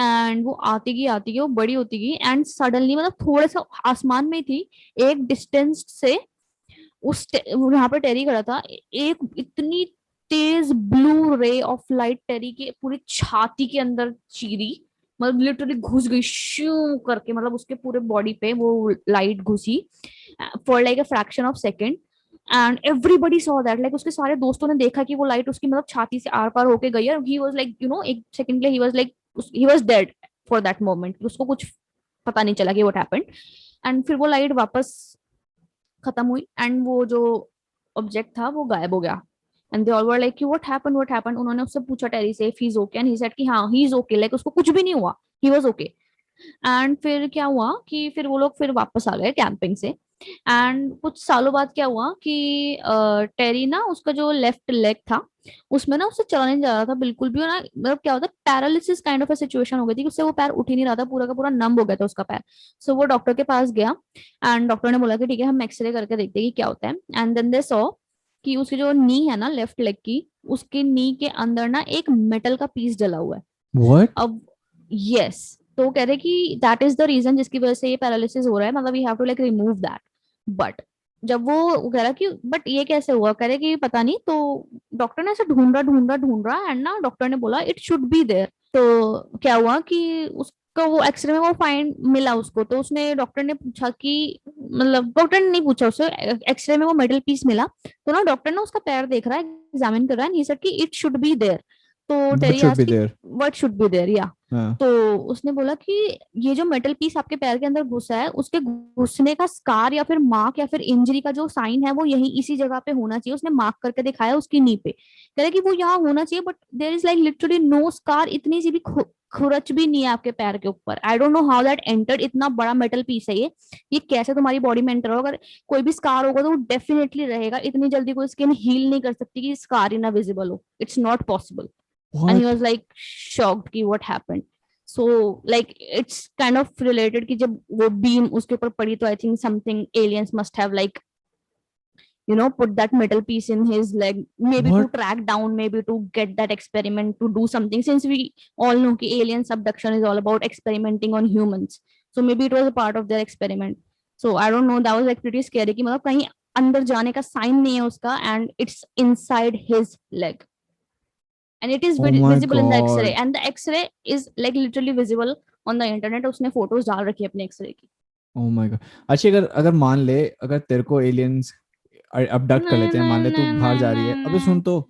And वो आती गई वो बड़ी होती गई एंड सडनली मतलब थोड़ा सा आसमान में ही थी, एक डिस्टेंस से यहाँ पे टेरी खड़ा था, एक इतनी तेज ब्लू रे ऑफ लाइट टेरी के पूरी छाती के अंदर चीरी, मतलब लिटरली घुस गई शू करके, मतलब उसके पूरे बॉडी पे वो लाइट घुसी for like a fraction of second. And everybody saw that, like उसके सारे दोस्तों ने देखा कि वो लाइट उसकी मतलब छाती से आर पार होके गई है। ही वाज लाइक एक सेकंड के लिए ही was like he was dead for that moment, उसको कुछ पता नहीं चला कि व्हाट हैपेंड। एंड फिर वो लाइट वापस खत्म हुई एंड वो जो ऑब्जेक्ट था वो गायब हो गया। And they all were like what happened. उन्होंने उससे पूछा टेरी से if he is okay and he said कि हाँ ही इज ओके, लाइक उसको कुछ भी नहीं हुआ, ही वाज ओके। एंड फिर क्या हुआ कि फिर वो लोग फिर वापस आ गए कैंपिंग से। एंड कुछ सालों बाद क्या हुआ कि टेरी ना उसका जो लेफ्ट लेग था उसमें ना उससे चला नहीं जा रहा था बिल्कुल भी, और ना मतलब क्या होता है पैरालिसिस काइंड ऑफ सिचुएशन हो गई थी कि उससे वो पैर उठ ही नहीं रहा था, पूरा का पूरा नम हो गया था उसका पैर। सो वो डॉक्टर के पास गया एंड डॉक्टर ने बोला कि ठीक है हम एक्सरे करके देखते हैं कि क्या होता है। एंड देन दे सॉ कि उसकी जो नी है ना लेफ्ट लेग की, उसकी नी के अंदर ना एक मेटल का पीस डला हुआ है। व्हाट। अब यस, तो कह रहे कि दैट इज द रीजन जिसकी वजह से ये पैरालिसिस हो रहा है, मतलब we have to like remove that. But जब वो कह रहा कि बट ये कैसे हुआ, कह रहे कि पता नहीं। तो डॉक्टर ने ऐसे ढूंढ रहा एंड ना डॉक्टर ने बोला इट शुड बी देयर। तो क्या हुआ कि उसका वो एक्सरे में वो फाइंड मिला उसको, तो उसने डॉक्टर ने पूछा कि मतलब डॉक्टर ने नहीं पूछा उससे, एक्सरे में वो मेटल पीस मिला। तो ना डॉक्टर ने उसका पैर देख रहा है, एग्जामिन कर रहा है, ही सेड कि इट शुड बी देयर। तो व्हाट टेरी शुड आज बी की there. What should be there या। हाँ। तो उसने बोला कि ये जो मेटल पीस आपके पैर के अंदर घुसा है, उसके घुसने का स्कार या फिर मार्क या फिर इंजरी का जो साइन है वो यही इसी जगह पे होना चाहिए। उसने मार्क करके दिखाया उसकी नी पे, कह रहे कि वो यहाँ होना चाहिए, but there is like literally no scar, इतनी सी भी खुरच भी नहीं है आपके पैर के ऊपर। आई don't know how that entered, इतना बड़ा मेटल पीस है ये कैसे तुम्हारी बॉडी में एंटर होगा। अगर कोई भी स्कार होगा तो वो डेफिनेटली रहेगा, इतनी जल्दी कोई स्किन हील नहीं कर सकती कि स्कार ही ना विजिबल हो, it's not possible. And he what. was like shocked कि what happened. So like it's kind of related कि जब वो beam उसके ऊपर पड़ी तो I think something aliens must have like put that metal piece in his leg, maybe to what. track down, maybe to get that experiment to do something, since we all know कि alien abduction is all about experimenting on humans. So maybe it was a part of their experiment. So I don't know, that was like pretty scary कि मतलब कहीं अंदर जाने का साइन नहीं है उसका and it's inside his leg. And it is oh my visible in the x-ray God. and the x-ray is like literally visible on the internet. उसने फोटोज डाल रखी है अपने एक्सरे की। ओ माय गॉड। अच्छा, अगर अगर मान ले, अगर तेरे को एलियंस अबडक्ट कर नहीं लेते हैं, मान नहीं ले तू नहीं बाहर नहीं जा रही है, नहीं अबे सुन नहीं। तो,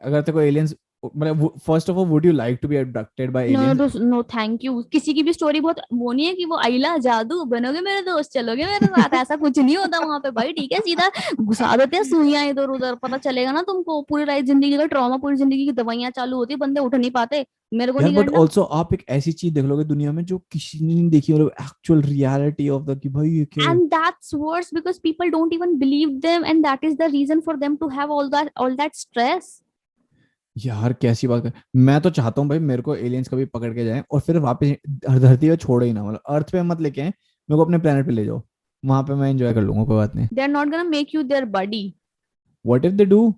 अगर तेरे को एलियंस, मतलब first of all would you like to be abducted by no aliens? No thank you. किसी की भी स्टोरी बहुत वो नहीं है कि वो आइला जादू बनोगे मेरे दोस्त चलोगे मेरे साथ, ऐसा कुछ नहीं होता वहां पे भाई। ठीक है, सीधा घुसा देते हैं सुइयां इधर उधर, पता चलेगा ना तुमको, पूरी लाइफ जिंदगी का ट्रॉमा, पूरी जिंदगी की दवाइयां चालू होती है, बंदे उठ नहीं पाते। मेरे को यार नहीं बट करना। ऑल्सो आप एक ऐसी चीज देख लोगे दुनिया में जो किसी ने नहीं देखी, मतलब एक्चुअल रियलिटी ऑफ द, कि भाई ये क्या है। And that's worse because people don't even believe them, and that is the reason for them to have all that stress. यार कैसी बात कर, मैं तो चाहता हूँ भाई मेरे को एलियंस कभी पकड़ के जाए और फिर वापस धरती पे छोड़े ही ना, मतलब अर्थ पे मत लेके आए, मेरे को अपने प्लेनेट पे ले जाओ, वहां पे मैं एंजॉय कर लूंगा, कोई बात नहीं। They're not gonna make you their buddy. What if they do?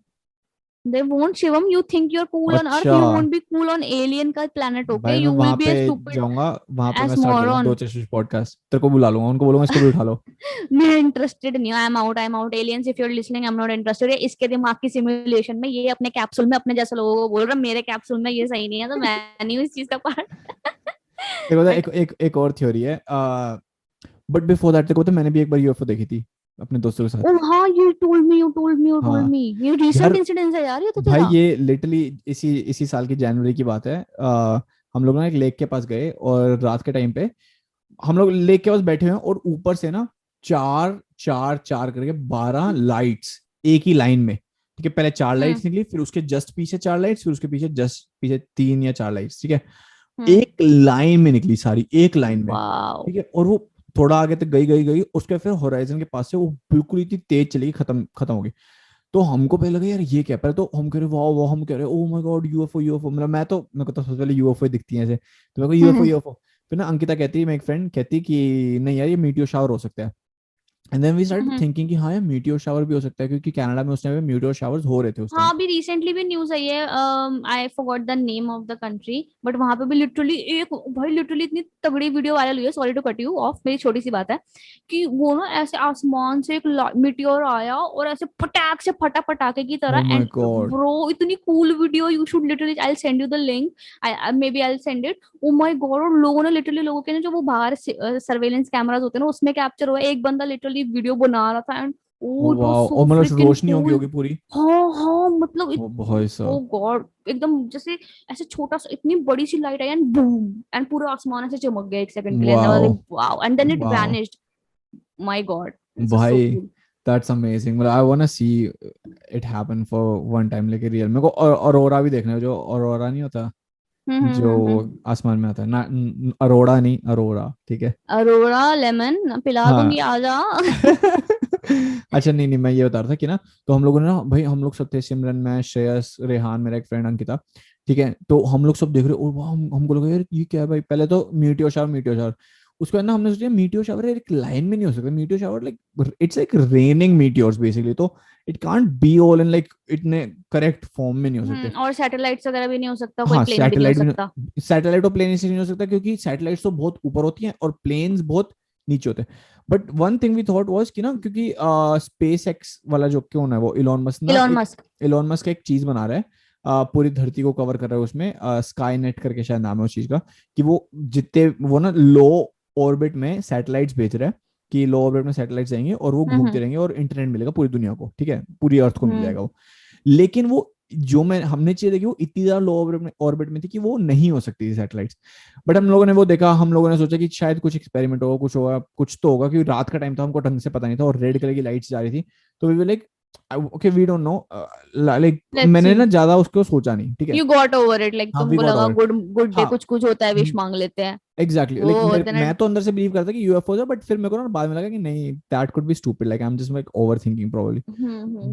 They won't, Shivam. You think you're cool on Earth, अच्छा, you won't be cool on alien का planet, okay? भाई मैं You will वहां be पे as stupid जाऊंगा, वहां पे मैं as स्टार्ट करूंगा moron. दो चश्मिश पॉडकास्ट, तेरे को बुला लूंगा, उनको बोलूंगा इसको भी उठा लो। मैं इंटरेस्टेड नहीं हूँ। I am out aliens, if you're listening, I'm not interested। ये इसके दिमाग की सिमुलेशन में, ये अपने कैप्सूल में अपने जैसे लोगों को बोल रहा है मेरे कैप्सूल में ये सही नहीं है, तो मैं नहीं हूँ इस चीज का पार्ट। देखो पता है, बट एक और थ्योरी है, बट बिफोर दैट देखो तो मैंने भी एक बार यूएफओ देखी थी अपने दोस्तों के साथ। ओ हाँ, you told हाँ me ये रिसेंट यार, इंसिडेंट है यार, ये तो भाई तेरा। ये लिटरली इसी साल की जनवरी की बात है। हम लोग ना एक लेक के पास गए और रात के टाइम पे हम लोग लेक के पास बैठे हुए हैं और ऊपर से ना चार चार चार करके 12 लाइट्स एक ही लाइन में, ठीक है, पहले चार हम्म लाइट्स निकली, फिर उसके जस्ट पीछे चार लाइट्स, फिर उसके पीछे जस्ट पीछे 3 या 4 लाइट्स, ठीक है, हम्म। एक लाइन में निकली सारी, एक लाइन में, वाओ। ठीक है, और वो थोड़ा आगे तक गई गई गई, उसके फिर होराइजन के पास से वो बिल्कुल इतनी तेज चली गई, खत्म खत्म हो गई। तो हमको पहले लगा यार ये क्या, पहले तो हम कह रहे वाह वाह, हम कह रहे ओ माय गॉड यूएफओ यूएफओ, मतलब मैं तो, मेरे को तो सबसे पहले यूएफओ दिखती है ऐसे, तो मेरे को यूएफओ यूएफओ। फिर ना अंकिता कहती है, मेरी एक फ्रेंड कहती कि नहीं यार ये मीटियो शावर हो सकता है। And then we started hmm. Thinking कि हाँ यार मीटियो शावर भी हो सकता है, क्योंकि कनाडा में उस टाइम पे मीटियो शावर्स हो रहे थे उस हाँ टाइम। अभी रिसेंटली भी न्यूज आई है। I forgot the name of the country, but वहां पे भी लिटरली एक भाई, लिटरली इतनी तगड़ी वीडियो वायरल हुई है, sorry to cut you off, मेरी छोटी सी बात है, कि वो ना ऐसे आसमान से एक मिटियोर आया और ऐसे फटाक से फटा पटाखे की ओ तरह। My and god. ब्रो इतनी cool video, you should literally, I send you the link, I may be I send it. Oh my god, और लोगों ने लिटरली, लोगों के ना जो वो बाहर सर्वेलेंस कैमरास होते हैं ना, उसमें कैप्चर हुआ, एक बंदा लिटरली वीडियो बना रहा था। एंड ओ इट वाज वाह, सो और मतलब फ्रिकिंग रोशनी होगी कूल। होगी पूरी। हाँ हाँ, मतलब ओ भाई ओ साहब। गॉड, एकदम जैसे ऐसे छोटा सा, इतनी बड़ी सी लाइट आई एंड बूम, एंड पूरा आसमान ऐसे चमक गया एक सेकंड के लिए, and I was wow like wow, and then it wow vanished. My god, this is so भाई, कूल। दैट्स अमेजिंग, मतलब I want see it happen for one time, लेके रियल मेरे को अरोरा भी देखना है, जो अरोरा नहीं होता जो हम्म। आसमान में आता है ना, अरोड़ा नहीं, अरोरा, ठीक है। अरोड़ा लेमन पिला हाँ। दूंगी, आजा। अच्छा नहीं नहीं, मैं ये बता रहा था कि ना, तो हम लोगों ने ना भाई, हम लोग सब थे, सिमरन, मैं, श्रेयस, रेहान, मेरा एक फ्रेंड अंकिता, ठीक है, तो हम लोग सब देख रहे, और वाह हमको लगा यार ये क्या है भाई, पहले तो मीटियो शावर मीटियो शावर, उसके बाद ना हमने सोचा मीटियो शावर एक लाइन में नहीं हो सकता, meteor shower like it's like raining meteors basically, तो it can't be all in like इतने करेक्ट फॉर्म में नहीं हो सकते। और सैटेलाइट्स वगैरह भी नहीं हो सकता, कोई हाँ प्लेन भी नहीं हो सैटेलाइट सकता। भी, सैटेलाइट और प्लेन इसलिए नहीं हो सकता क्योंकि सैटेलाइट्स तो बहुत ऊपर होती हैं और प्लेन्स बहुत नीचे होते हैं। But one thing we thought was कि ना, क्योंकि स्पेस एक्स वाला जो क्यों है वो इलॉन मस्क ना इलॉन एक, मस्क। इलॉन मस्क एक चीज बना रहा है, पूरी धरती को कवर कर रहा है उसमें, स्काई नेट करके शायद नाम है उस चीज का, कि वो जितने वो ना लो ऑर्बिट में सैटेलाइट्स भेज रहा है, कि लो ऑर्बिट में सैटेलाइट्स जाएंगे और वो घूमते हम्म रहेंगे और इंटरनेट मिलेगा पूरी दुनिया को, ठीक है, पूरी अर्थ को मिल हम्म जाएगा वो। लेकिन वो जो मैं हमने चीज देखी वो इतनी ज्यादा लो ऑर्बिट में थी कि वो नहीं हो सकती थी सैटेलाइट्स। बट हम लोगों ने वो देखा, हम लोगों ने सोचा कि शायद कुछ एक्सपेरिमेंट होगा, कुछ होगा, कुछ तो होगा, क्योंकि रात का टाइम था, हमको ढंग से पता नहीं था और रेड कलर की लाइट्स जा रही थी, तो we were like okay we don't know, like let's मैंने सी। ना ज्यादा उसको सोचा नहीं, ठीक है। You got over it, like हाँ वी तुमको गॉट लगा ओवर। गुड गुड डे, हाँ कुछ कुछ होता है, विश मांग लेते हैं। एग्जैक्टली वो लेकिन होता है मैं ना। तो अंदर से बिलीव करता कि यूएफओ है, बट फिर मेरे को ना बाद में लगा कि नहीं, that could be stupid, like I am just like over thinking probably.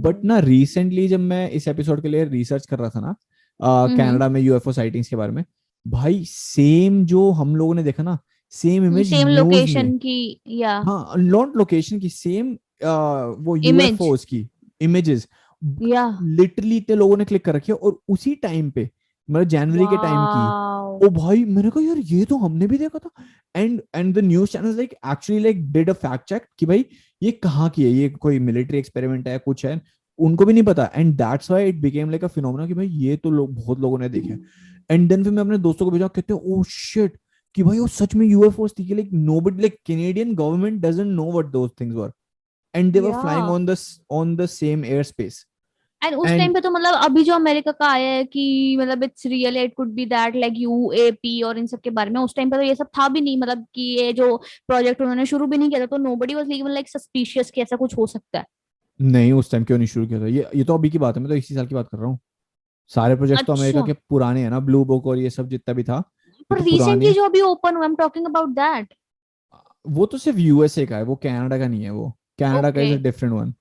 But ना रिसेंटली जब मैं इस एपिसोड के लिए रिसर्च कर रहा था ना, हम्म। कनाडा में यूएफओ साइटिंग्स के बारे में, भाई सेम जो हम लोगों ने देखा ना, सेम इमेज सेम न्यूज में। लोकेशन की, या हाँ नॉट लोकेशन की, सेम वो इमेज, यूएफओस की इमेजेस, या लिटरली इतने लोगों ने क्लिक कर रखी है, और उसी टाइम पे, मतलब जनवरी के टाइम की। वाओ। ओ भाई मैंने कहा यार ये तो हमने भी देखा था। And the news channel like actually like did a fact check कि भाई ये कहाँ की है, ये कोई मिलिट्री एक्सपेरिमेंट है कुछ है, उनको भी नहीं पता, and that's why it became like a phenomena कि भाई ये तो लोग, बहुत लोगों ने देखे। एंड देन फिर मैं अपने दोस्तों को भेजा, कहते हैं ओ शिट, कि भाई वो सच में यूएफओस थी, कि like nobody, like Canadian government doesn't know what those things were, and they were या flying on the same airspace, and उस टाइम एंड पे तो मतलब अभी जो अमेरिका का आया है कि मतलब it's real, it could be that like UAP और इन सब के बारे में, उस टाइम पे तो ये सब था भी नहीं, मतलब कि ये जो प्रोजेक्ट उन्होंने शुरू भी नहीं किया था, तो nobody was even like suspicious कि ऐसा कुछ हो सकता है। नहीं, उस टाइम क्यों नहीं शुरू किया था? ये तो अभी की बात है, मैं तो इसी साल की बात कर रहा हूँ। सारे प्रोजेक्ट्स तो अमेरिका अच्छा, के पुराने हैं ना, ब्लू बुक और ये सब जितना भी था, ये पर तो रिसेंटली पुराने। जो अभी ओपन हुआ, I am talking about that. वो तो सिर्फ यूएसए का है, वो कनाडा का नहीं है। वो कनाडा का okay, is a different one.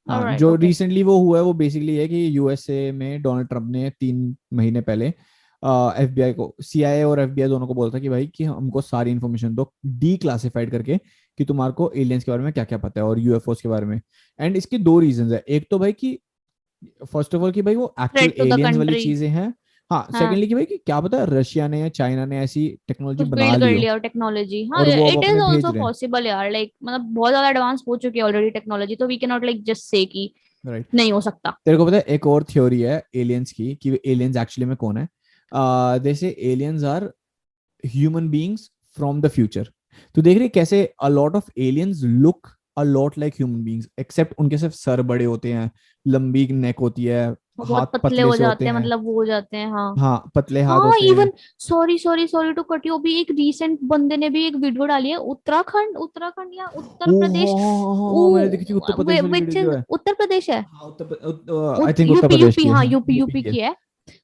हाँ, ऑलराइट, जो ओके। रिसेंटली वो हुआ है वो बेसिकली है कि यूएसए में डोनाल्ड ट्रंप ने 3 महीने पहले एफबीआई को, सीआईए और एफबीआई दोनों को बोला था कि भाई कि हमको सारी इन्फॉर्मेशन दो डी क्लासिफाइड करके, कि तुम्हारे को एलियंस के बारे में क्या क्या पता है और यूएफओस के बारे में। एंड इसके दो रीजंस है। एक तो भाई कि फर्स्ट ऑफ ऑल कि भाई वो actual threat to the aliens वाली कंट्री। चीजें हैं। हाँ, हाँ, सेकेंडली कि भाई कि क्या पता रशिया ने या चाइना ने ऐसी टेक्नोलॉजी कुछ बना बिल्ड कर ली हो लिया और टेक्नोलॉजी, हाँ, और वो अब इट इज अपने भेज आल्सो रहे हैं। पॉसिबल यार, लाइक मतलब बहुत ज्यादा एडवांस हो चुकी है ऑलरेडी टेक्नोलॉजी, तो we can not like just say कि राइट। नहीं हो सकता। तेरे को पता है एक और थ्योरी है एलियंस की, कि एलियंस एक्चुअली में कौन है? जैसे aliens are human beings from the future. तो देख रही है कैसे a lot of aliens look a lot like human beings, except उनके सिर्फ सर बड़े होते हैं, लंबी नेक होती है, वो हाथ बहुत पतले पतले हो से होते जाते हैं, हैं। मतलब वो हो जाते हैं, हाँ। हाँ, पतले हाथ हाँ, होते हैं। Even sorry sorry sorry to cut you, भी एक रीसेंट बंदे ने भी एक वीडियो डाली है, उत्तराखंड उत्तराखंड या उत्तर ओ प्रदेश, हाँ, मैंने देखी थी उत्तर प्रदेश वाली विच वीडियो जो इज है। उत्तर प्रदेश है, हाँ, Uttar I think Uttar UP Pradesh UP, की है, हाँ, हाँ, यूपी यूपी यूपी की है। की है।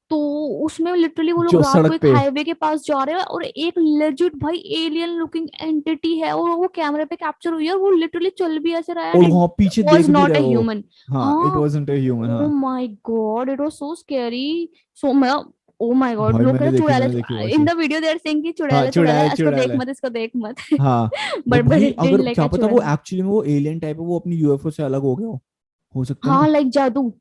तो उसमें लिटरली वो लोग जो रात को सड़क एक पे। हाईवे के पास जा रहे हैं और एक लेजिट भाई एलियन लुकिंग एंटिटी है, और वो कैमरे पे कैप्चर हुई है, और वो लिटरली चल भी ऐसे रहा है, और एंड इट वहां पीछे वाज देख भी नॉट रहा अ है वो। ह्यूमन। हाँ, इट हाँ, वाजंट अ ह्यूमन, ओ हाँ। My god, it was so scary. So मैं, ओ माय गॉड, भाई लोग कह रहे चुड़ैल, मैंने देखी वो इन ऐसी। The video they are saying कि हाँ, चुड़ैल है, चुड़ैल चुड़ैल है, इसको चुड़ैल देख है। मत, इसको देख मत। हाँ। और बट भाई इट अगर डिडंट लाइक क्या अ पता वो चुड़ैल। एक्चुअली में वो एलियन टाइप है, वो अपनी यूएफओ से अलग हो सकता है हाँ, ना। लाइक जादू।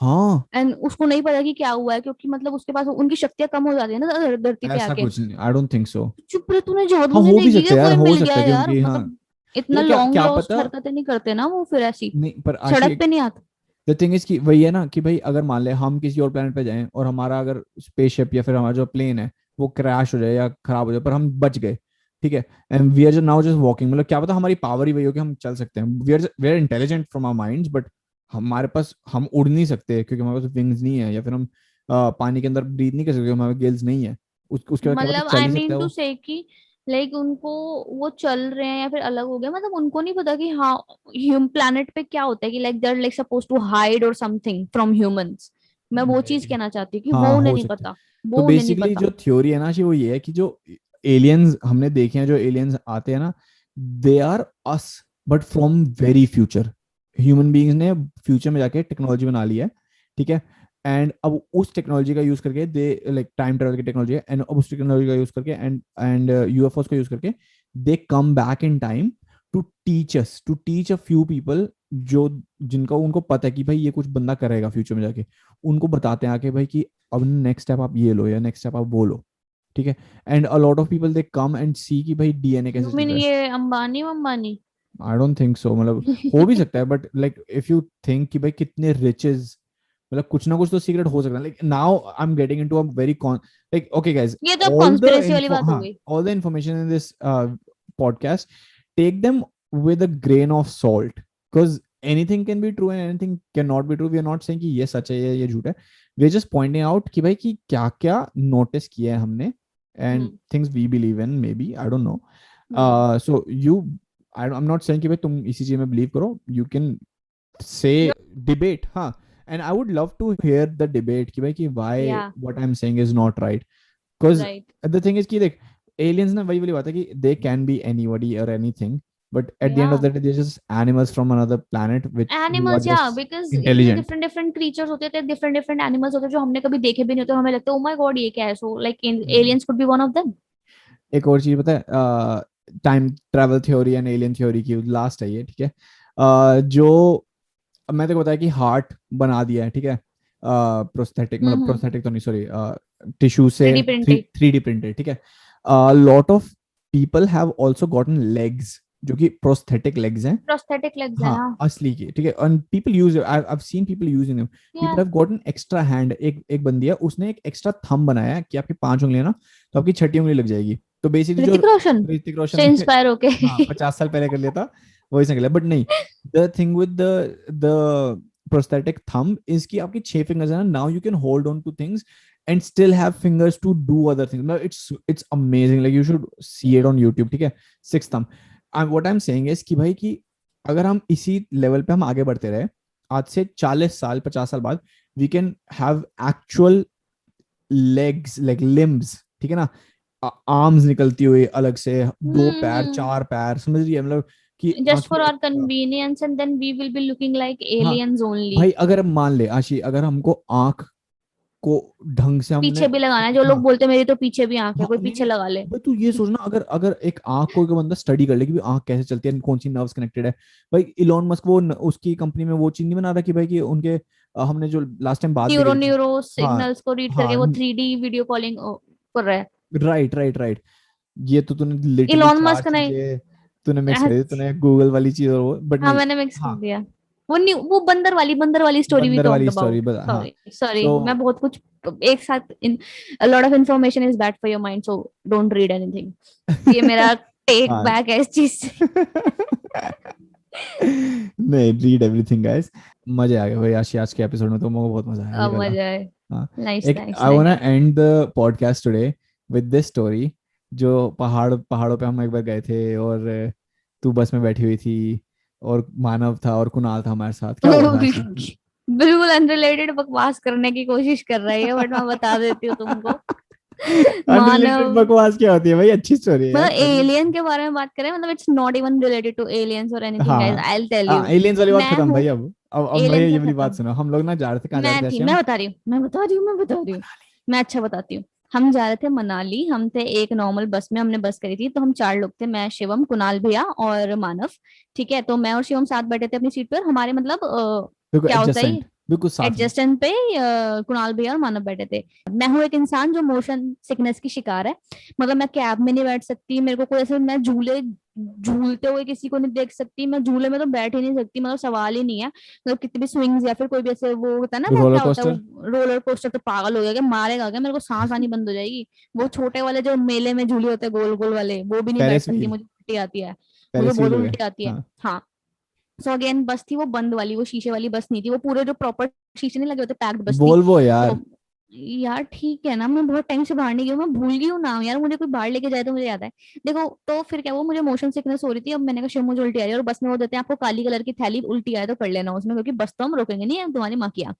हाँ, एंड उसको नहीं पता कि क्या हुआ है, क्योंकि मतलब उसके पास उनकी शक्तियां कम हो जाती है ना धरती पे ऐसा आके। कुछ नहीं, आई डोंट थिंक सो। चुप रहे, तूने जादू हाँ, नहीं हो भी देखी सकता क्या? है यार, कोई हो मिल गया सकता है है कि यार, उनकी, हाँ। मतलब इतना यार क्या लॉन्ग क्या लॉस्ट पता। हरकतें नहीं करते ना वो फिर ऐसी, नहीं, पर सड़क आशी, पे नहीं आते। द थिंग इज कि वही है ना कि भाई अगर मान ले हम किसी और प्लेनेट पे जाएं और हमारा अगर स्पेसशिप या फिर हमारा जो प्लेन है वो क्रैश हो जाए या खराब हो जाए, पर हम बच गए, ठीक है, and we are just now just walking, मतलब क्या पता हमारी पावर ही वही हो कि हम चल सकते हैं, we are intelligent from our minds, but हमारे पास, हम उड़ नहीं सकते क्योंकि हमारे पास विंग्स नहीं है, या फिर हम पानी के अंदर ब्रीथ नहीं कर सकते, हमारे गिल्स नहीं है। उसके बाद क्या पता मतलब चल आई ही सकता मीन है टू वो। से कि लाइक उनको, वो चल रहे हैं या फिर अलग हो गए, मतलब उनको नहीं पता कि हाँ ह्यूम प्लैनेट पे क्या होता है, कि like they are like suppose to hide और समथिंग फ्रॉम ह्यूमंस। मैं वो चीज Maybe. कहना चाहती हूँ कि वो हाँ, उन्हें हो नहीं सकता है। पता, तो वो उन्हें नहीं बेसिकली पता। जो थ्योरी है ना कि वो ये है कि जो एलियंस हमने देखे हैं, जो एलियंस आते हैं ना, they are us, but from very future. Human beings ने फ्यूचर में जाके टेक्नोलॉजी बना ली है, ठीक है। एंड अब उस टेक्नोलॉजी का यूज करके दे, लाइक टाइम ट्रेवल की टेक्नोलॉजी है, एंड अब उस टेक्नोलॉजी का यूज करके एंड यूएफओस का यूज करके they come back in time to teach a few people, जो जिनका उनको पता है कि भाई ये कुछ बंदा करेगा फ्यूचर में जाके, उनको बताते हैं आके भाई कि अब नेक्स्ट स्टेप आप ये लो या नेक्स्ट स्टेप आप वो लो, ठीक है। And a lot of people they come and see कि भाई डीएनए यू कैसे चल मीन रहा है। ये Ambani Ambani? I don't think so, मतलब हो भी सकता है, but like if you think कि भाई कितने रिचेस, मतलब कुछ ना कुछ तो सीक्रेट हो सकता है। Like now I am getting into a very con, like okay guys, ये तो अब ऑल द कॉन्स्पिरेसी वाली इन्फो बात हो हाँ, गई। All the information in this podcast, take them with a grain of salt, because anything can be true and anything cannot be true. We are not saying कि ये सच है ये झूठ है, we are just pointing out कि भाई कि क्या क्या नोटिस किया है हमने, and hmm, things we believe in, maybe I don't know. Hmm, So you, I'm not saying कि भाई तुम इसी चीज में बिलीव करो, you can say debate, हाँ, and I would love to hear the debate कि भाई कि why या what I'm saying is not right, because right, the thing is कि देख, aliens ना वही वाली बात है कि they can be anybody or anything, but at the या end of the day they're just animals from another planet which who are animals, या just बिकॉज इतने intelligent. डिफरेंट डिफरेंट क्रीचर्स होते थे, डिफरेंट डिफरेंट एनिमल्स होते हैं जो हमने कभी देखे भी नहीं होते, हमें लगता है ओ माय गॉड ये क्या है, so like hmm. Aliens could be one of them. एक और चीज पता है, time travel theory and alien theory की लास्ट है ये, ठीक है। जो अब मैं तेको बताया कि हार्ट बना दिया है, ठीक है, प्रोस्थेटिक, मतलब हम्म, प्रोस्थेटिक तो नहीं, सॉरी, टिश्यू से 3D printed, three D printed, ठीक है। Lot of people have also gotten legs जो कि प्रोस्थेटिक लेग्स हैं। प्रोस्थेटिक लेग्स है, हाँ, हाँ। असली की, ठीक है, and people use, I have seen people using them. या people have gotten extra hand, एक एक बंदी है उसने एक एक्स्ट्रा थंब बनाया है कि आपकी 5 उंगलियां ना, तो आपकी छठी उंगली लग जाएगी। तो बेसिकली जो ऋतिक रोशन ऋतिक रोशन से ने इंस्पायर होके। हाँ 50 साल पहले कर लिया था, वही से कर लिया, बट नहीं, the thing with the prosthetic thumb is कि आपकी 6 fingers है ना, now you can hold on to things and still have fingers to do other things. No, it's amazing. Like you should see it on YouTube. ठीक है, 6 thumb. And what I'm saying is कि भाई कि अगर हम इसी लेवल पे हम आगे बढ़ते रहे, आज से 40 साल 50 साल बाद we can have actual legs, like limbs, ठीक है ना, आर्म्स निकलती हुई अलग से, 2 पैर 4 पैर, समझ रही है, मतलब कि just for आंखें, our convenience, and then we will be looking like हाँ aliens only. भाई अगर मान ले आशी, अगर हमको आंख को ढंग से हमने, पीछे भी लगाना है, जो लोग हाँ बोलते हैं मेरी तो पीछे भी आंख है, हाँ, कोई नहीं पीछे नहीं, लगा ले. भाई तू ये सोचना, अगर अगर एक आंख को एक बंदा स्टडी कर ले कि आंख कैसे चलती है, कौन सी नर्व्स कनेक्टेड है, भाई इलॉन मस्क वो उसकी कंपनी में वो चीज नहीं बना रहा कि भाई कि उनके हमने जो लास्ट टाइम बात भी न्यूरो करी थी, न्यूरो हाँ सिग्नल्स को रीड करके हाँ, वो 3D वीडियो कॉलिंग कर रहा है. राइट राइट राइट, ये तो तूने लिटरली इलॉन 4 मस्क ने, चीजें तूने मिक्स कर दी, तूने गूगल वाली चीज और वो, बट हाँ नहीं, मैंने मिक्स कर हाँ दिया. वो बंदर वाली स्टोरी वी बंदर टॉक्ड वाली स्टोरी अबाउट. बता, हाँ, सॉरी सॉरी, तो मैं बहुत कुछ एक साथ in, a lot of information is bad for your mind, so don't read anything. ये मेरा टेक हाँ बैक है इस चीज से. नहीं, रीड एवरीथिंग गाइस, मजे आ गए भाई आज के एपिसोड में, तो मुझे बहुत मजा आया ये अब वाला, मजा है. हाँ। नाइस एक nice I want nice. To end the podcast today with this story, जो पहाड़ों पे हम एक बार गए थे, और तू बस में बैठी हुई थी, और मानव था और कुणाल था हमारे साथ, क्या हुआ था आशी? बिल्कुल अनरिलेटेड बकवास करने की कोशिश कर रही है, बट मैं बता देती हूँ तुमको. अनरिलेटेड मानव, बकवास क्या होती है भाई, अच्छी स्टोरी है यार, मतलब मतलब एलियन के बारे में बात करें, मतलब it's not even related to aliens और एनीथिंग गाइस, हाँ आई विल टेल हाँ, यू. एलियंस वाली बात मैं खत्म हूँ भाई, अब भाई एलियन ये का वाली बात खत्म. सुनो, हम लोग ना जा रहे थे, कहाँ जा रहे थे मैं थी, आशी हम? मैं बता रही हूँ. मैं अच्छा बताती हूँ. हम जा रहे थे मनाली, हम थे एक नॉर्मल बस में, हमने बस करी थी, तो हम 4 लोग थे, मैं, शिवम, कुणाल भैया और मानव. ठीक है, तो मैं और शिवम साथ बैठे थे अपनी सीट पर, हमारे मतलब बिल्कुल क्या होता है, एडजस्टेंट, बिल्कुल साथ में। एडजस्टेंट पे कुणाल भैया और मानव बैठे थे. मैं हूँ एक इंसान जो मोशन सिकनेस की शिकार है. मतलब मैं कैब में नहीं बैठ सकती, मेरे को कोई ऐसे, मैं झूले झूलते हुए किसी को नहीं देख सकती, मैं झूले में तो बैठ ही नहीं सकती, मतलब सवाल ही नहीं है. मतलब कितनी भी स्विंग्स या फिर कोई भी ऐसे वो होता है ना, वो रोलर क्या होता है, कोस्टर। वो रोलर कोस्टर, तो पागल हो गया क्या, मारेगा क्या मेरे को, सांस आनी बंद हो जाएगी. वो छोटे वाले जो मेले में झूले होते हैं गोल गोल वाले, वो भी नहीं बैठ पेरिस सकती, व्हील, मुझे उल्टी आती है. मुझे पेरिस बहुत व्हील हो गया, उल्टी आती है. हाँ। हाँ. सो अगेन बस थी वो बंद वाली, वो शीशे वाली बस नहीं थी, वो पूरे जो प्रॉपर शीशे नहीं लगे होते, पैक्ड बस थी. वोल्वो यार। तो यार ठीक है ना, मैं बहुत टाइम से बाहर नहीं गई हूँ, मैं भूल गई हूँ नाम यार, मुझे कोई बाहर लेके जाए तो मुझे याद है. देखो तो फिर क्या, वो मुझे मोशन सिकनेस हो रही थी, अब मैंने कहा शिव मुझे उल्टी आ रही है, और बस में वो देते हैं आपको काली कलर की थैली, उल्टी आए तो कर लेना उसमें, क्योंकि बस तो हम रोकेंगे नहीं, है तुम्हारी माँ की आंख.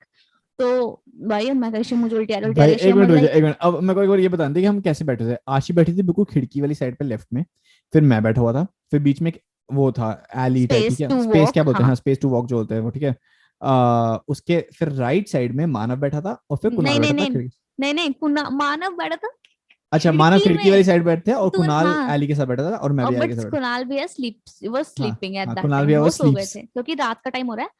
तो भाई अब मैं कही शिव मुझे उल्टी आ भाई रही है, एक शिव मिनट मुझे रुक जा, लाइक. एक मिनट, अब मेरे को एक बार ये बता दे कि हम कैसे बैठे थे। आशी बैठी थी बिल्कुल खिड़की वाली साइड पे लेफ्ट में, फिर मैं बैठा हुआ था, फिर बीच में एक वो था एली टाइप, ठीक स्पेस है, टू स्पेस क्या वॉक, बोलते हैं, हाँ. हाँ स्पेस टू वॉक जो होता है वो, ठीक है। उसके फिर राइट साइड में मानव बैठा था, और फिर कुणाल नहीं नहीं बैठा था नहीं खिड़की। नहीं नहीं, मानव बैठा था अच्छा, मानव खिड़की खिड़की वाली में. साइड बैठते हैं, और तू, कुणाल हाँ. एली के साथ बैठा था, और मैं और भी एली के बट साथ बैठा कुणाल भी स्लीप, वो था। हाँ स्लीपिंग एट हाँ, दैट कुणाल टाइम, भी वो वो सो गए स्लीप्स। थे क्योंकि रात का टाइम हो रहा है.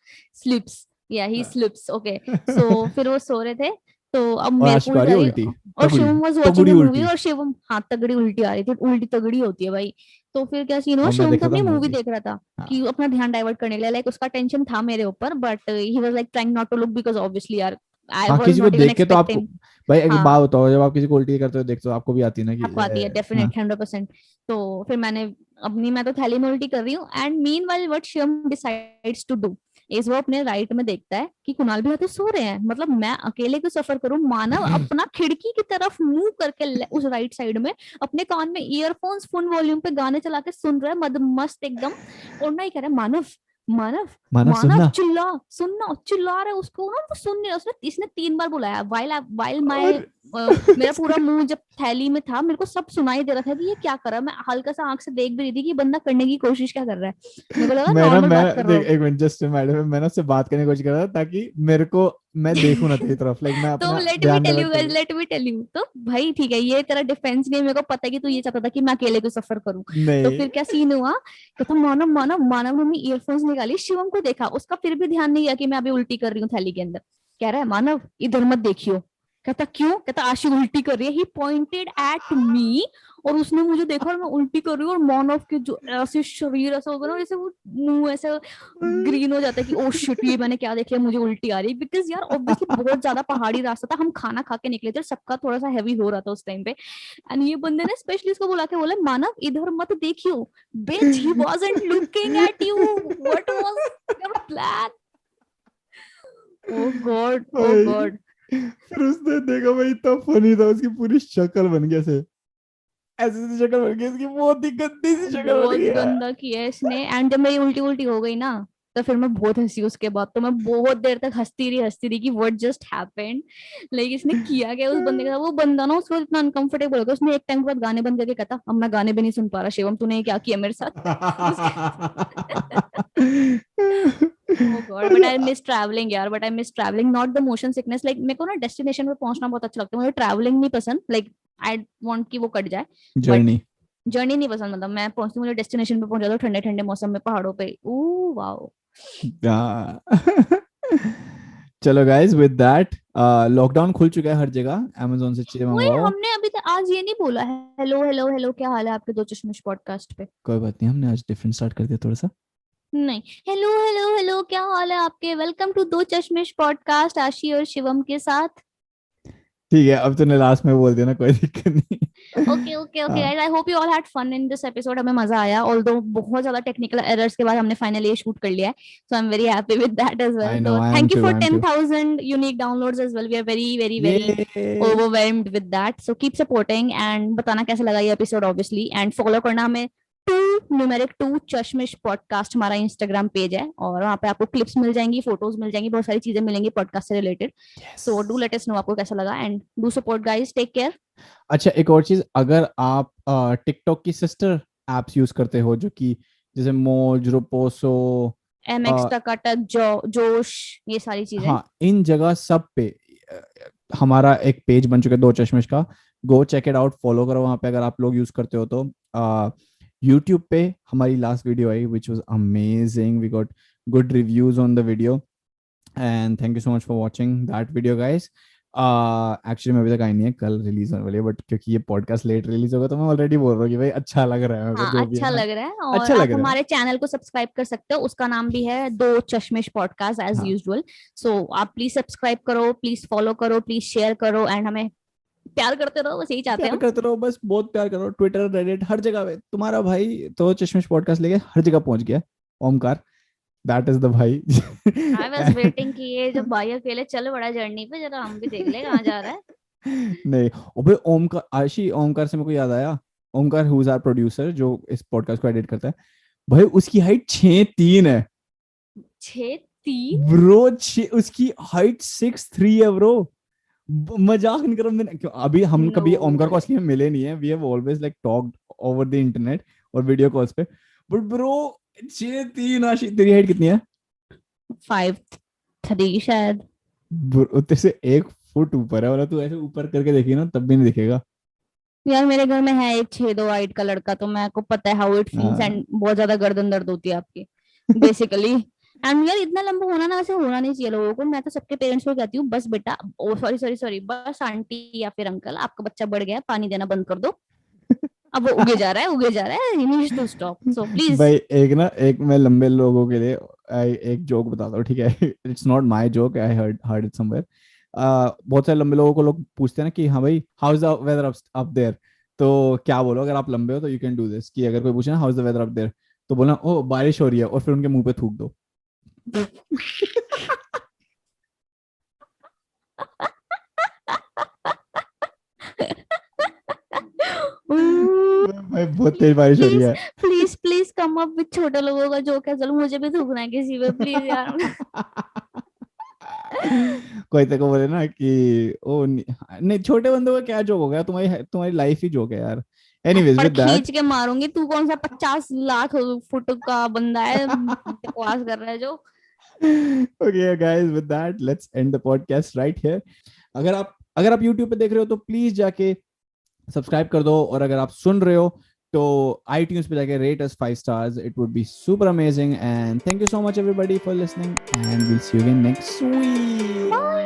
स्लिप्स, या ही स्लिप्स, ओके. सो फिर वो सो रहे थे. तो अब और मेरे को आशी को आ उल्टी रही आ है रही, उल्टी, और तगड़ी, शिवम वाज वाचिंग तगड़ी अ मूवी, उल्टी। और शिवम, हाँ, तगड़ी उल्टी आ रही थी, उल्टी तगड़ी होती है भाई. तो फिर क्या सीन हुआ, और मैं शिवम देख तो रहा था अपनी मूवी मूवी। देख रहा था हाँ कि अपना ध्यान डाइवर्ट करने के लिए, लाइक उसका टेंशन था मेरे ऊपर, but he was like trying not to look, because obviously यार आई हाँ, वाज किसी को नॉट इवन देख के तो आपको, एक्सपेक्टिंग. भाई एक हाँ, बात बताओ, जब आप किसी को उल्टी करते हो देखते हो, आपको भी आती है ना कि आपको आती है हाँ। डेफिनेट 100%. तो फिर मैंने अपनी, मैं तो थैली में उल्टी कर रही हूँ, and meanwhile what Shivam decides to do is, वो अपने राइट में देखता है कि कुणाल भी आते सो रहे हैं, मतलब मैं अकेले क्यों सफर करूं, मानव अपना खिड़की की तरफ मुंह करके उस राइट साइड में अपने कान में ईयरफोन्स फुल वॉल्यूम पे गाने चला के सुन रहा है, मद मस्त एकदम. और ना ही कह रहा है मानव, मानव, मानव मानव सुनना। चिल्ला, सुनना, चिल्ला रहा है उसको ना, वो सुन नहीं रहा. उसने इसने 3 बार बुलाया, वाइल माय, और मेरा पूरा मुंह जब थैली में था, मेरे को सब सुनाई दे रहा था कि ये क्या कर रहा है. मैं हल्का सा आंख से देख भी रही थी कि बंदा करने की कोशिश क्या कर रहा है. मेरे को लगा नॉर्मल मैं बात कर रहा देख, हूँ. एक मिनट, जस्ट मैडम, मैं ना उससे बात करने की कोशिश कर रहा था ताकि मेरे को, मैं देखूं ना तेरी तरफ, लाइक मैं तो अपना लेट मी ध्यान टेल यू डाइवर्ट कर गाइस, लूं। Let me tell you. तो भाई ठीक है, ये तेरा डिफेंस नहीं है, मेरे को पता है कि तू ये चाहता था कि मैं अकेले को सफर करूं. तो नहीं, फिर क्या सीन हुआ, कहता मानव, मानव, मानव ने अपनी ईयरफोन्स निकाली, शिवम को देखा, उसका फिर भी ध्यान नहीं गया कि मैं अभी उल्टी कर रही हूँ थैली के अंदर. कह रहा है मानव इधर मत देखियो. कहता क्यों, कहता आशी उल्टी कर रही है. ही पॉइंटेड एट मी, और उसने मुझे देखा और मैं उल्टी कर रही हूँ, और मानव के जो ऐसे शरीर ऐसा होगा ना, जैसे वो मुंह ऐसे ग्रीन हो जाता है कि ओ शिट, ये मैंने क्या देख लिया, मुझे उल्टी आ रही है. बिकॉज यार ऑब्वियसली बहुत ज्यादा पहाड़ी रास्ता था, हम खाना खा के निकले थे, सबका थोड़ा सा हैवी हो रहा था उस टाइम पे. एंड ये बंदे ने स्पेशली इसको बुला के बोला मानव इधर मत देखियो. Bitch, he wasn't looking at you, what was your plan. Oh God, oh भाई, God. फिर उसने देखा भाई इतना फनी था, उसकी पूरी शक्ल बन गई ऐसे, ऐसी सी शक्ल बन गई इसकी, बहुत ही गंदी सी शक्ल बन बहुत गई है। गंदा किया है इसने। एंड जब मेरी उल्टी उल्टी हो गई ना, तो फिर मैं बहुत हंसी। उसके बाद तो मैं बहुत देर तक हंसती रही कि व्हाट जस्ट हैपेंड, लाइक इसने किया क्या उस बंदे के साथ। वो बंदा ना उसको इतना अनकंफर्टेबल हो गया, उसने एक टाइम के बाद गाने बंद करके कहता अब मैं गाने भी नहीं सुन पा रहा शिवम, तूने ये क्या किया मेरे साथ। Oh God, but I अच्छा, miss traveling यार, but I miss traveling, not the motion sickness. Like मेरे को ना डेस्टिनेशन पे पहुंचना बहुत अच्छा लगता है, मुझे ट्रैवलिंग नहीं पसंद। Like I want कि वो कट जाए, बट जर्नी। जर्नी नहीं पसंद। मतलब मैं पहुंचती हूँ, मुझे डेस्टिनेशन पे पहुंचा दो ठंडे ठंडे मौसम में पहाड़ों पे, ओ वाओ। हाँ। चलो गाइस, विद दैट, लॉकडाउन खुल चुका है हर जगह, amazon से चीजें वही मंगवाओ। हमने अभी तक आज ये नहीं बोला है, हेलो हेलो हेलो क्या हाल है आपके दो चश्मिश पॉडकास्ट पे। कोई बात नहीं, हमने आज डिफरेंट स्टार्ट कर दिया थोड़ा सा। नहीं, हेलो हेलो हेलो क्या हाल है आपके, वेलकम टू दो चश्मिश पॉडकास्ट आशी और शिवम के साथ। ठीक है, अब तूने लास्ट में बोल दिया ना, कोई दिक्कत नहीं। ओके ओके ओके हाँ, guys, I hope you all had fun in this episode. हमें मजा आया, ऑल्दो बहुत ज्यादा टेक्निकल एरर्स के बाद हमने फाइनली ये शूट कर लिया है, so I am very happy with that as well. I know, तो I am thank you too, for I am too. 10,000 unique downloads as well, we are very very very ये overwhelmed with that, so keep supporting and बताना कैसा लगा ये एपिसोड ऑब्वियसली, एंड फॉलो करना हमें टू न्यूमेरिक टू चश्मिश पॉडकास्ट, हमारा इंस्टाग्राम पेज है, और वहाँ पे आपको क्लिप्स मिल जाएंगी, फोटोज मिल जाएंगी, बहुत सारी चीजें मिलेंगी पॉडकास्ट से related. Yes. So do let us know आपको कैसा लगा, and do support guys, take care. अच्छा, एक और चीज, अगर आप टिकटॉक की सिस्टर एप्स यूज करते हो, जो कि जैसे मोज, रोपोसो, MX टकाटक, जोश, ये सारी चीजें। हाँ, इन जगह सब पे अ, हमारा एक पेज बन चुका है दो चश्मिश का। Go check it out, follow करो वहां पे अगर आप लोग यूज करते हो तो। यूट्यूब पे हमारी last video I which was amazing, we got good reviews on the video, and thank you so much for watching that video guys. Actually में अभी तक आई नहीं है, कल रिलीज होने वाली है, बट क्योंकि ये पॉडकास्ट लेट रिलीज होगा तो मैं ऑलरेडी बोल रहा हूँ कि भाई अच्छा लग रहा है मेरे को, हाँ जो भी है अच्छा ना, लग रहा है, और अच्छा लग आप रहा है। हमारे चैनल को सब्सक्राइब कर सकते हो, उसका नाम भी है दो चश्मिश पॉडकास्ट एज हाँ, यूजुअल। सो आप प्लीज सब्सक्राइब करो, प्लीज फॉलो करो, प्लीज शेयर करो, एंड हमें प्यार करते रहो, बस यही चाहते हैं प्यार हम। करते रहो, बस बहुत प्यार करो, ट्विटर, रेडिट, हर जगह पे तुम्हारा भाई तो चश्मिश पॉडकास्ट लेके हर जगह पहुंच गया है। ओमकार, दैट इज द भाई। आई वॉज वेटिंग कि ये जब भाई अकेले चल बड़ा जर्नी पे, जरा हम भी देख ले कहाँ जा रहा है। नहीं, ओबे ओमकार, आशी, ओमकार से मेरे को याद आया, Omkar who is our producer जो इस पॉडकास्ट को एडिट करता है, भाई उसकी हाइट 6'3" है 6'3"? ब्रो। उसकी हाइट 6'3" है ब्रो। मजाक नहीं कर रहा मैंने, क्यों अभी हम नो कभी ओमकार को वे। असली में मिले नहीं है, we have always like talked over the internet और वीडियो कॉल्स पे, बट ब्रो 6'3" आशी, तेरी हाइट कितनी है? 5'3" शायद। तेरे से 1 फुट ऊपर है, वाला तू ऐसे ऊपर करके देखी ना तब भी नहीं दिखेगा। यार मेरे घर में है एक 6'2" हाइट का लड़का, तो मेरे को पता है हाउ इट फील्स, हाँ। एंड बहुत ज्यादा गर्दन दर्द होती है आपकी बेसिकली। एंड यार इतना लंबा होना ना वैसे होना नहीं चाहिए लोगों को। मैं तो सबके पेरेंट्स को कहती हूँ बस बेटा, ओ सॉरी सॉरी सॉरी, बस आंटी या फिर अंकल, आपका बच्चा बढ़ गया है, पानी देना बंद कर दो, अब वो उगे जा रहा है उगे जा रहा है, he needs to stop, so please. भाई एक मैं लंबे लोगों के लिए एक जोक बताता हूँ, ठीक है? It's not my joke, I heard heard it somewhere. बहुत सारे लंबे लोगों को लोग पूछते हैं ना कि हाँ भाई, how is the weather up there, तो क्या बोलो अगर आप लंबे हो तो, यू कैन डू दिस, कि अगर कोई पूछे ना how is the weather up there, तो बोलना ओ बारिश हो रही है, और फिर उनके मुंह पे थूक दो। भाई बहुत तेज बारिश हो रही प्लीज है। Please please come up with छोटे लोगों का जोक है, चलो मुझे भी थूकना है किसी पे प्लीज यार। कोई तेरे को बोले ना कि ओ नहीं, छोटे बंदों का क्या जोक हो गया, तुम्हारी तुम्हारी लाइफ ही जोक है यार। एनीवेज थप्पड़ विद दैट, खींच के मारूंगी, तू कौन सा 50 लाख फुट का बंदा है बकवास कर रहा है जो। okay guys, with that let's end the podcast right here. अगर आप YouTube पे देख रहे हो तो प्लीज जाके सब्सक्राइब कर दो, और अगर आप सुन रहे हो तो iTunes पे जाके rate us 5 stars, it would be super amazing, and thank you so much everybody for listening, and we'll see you again next week. Bye.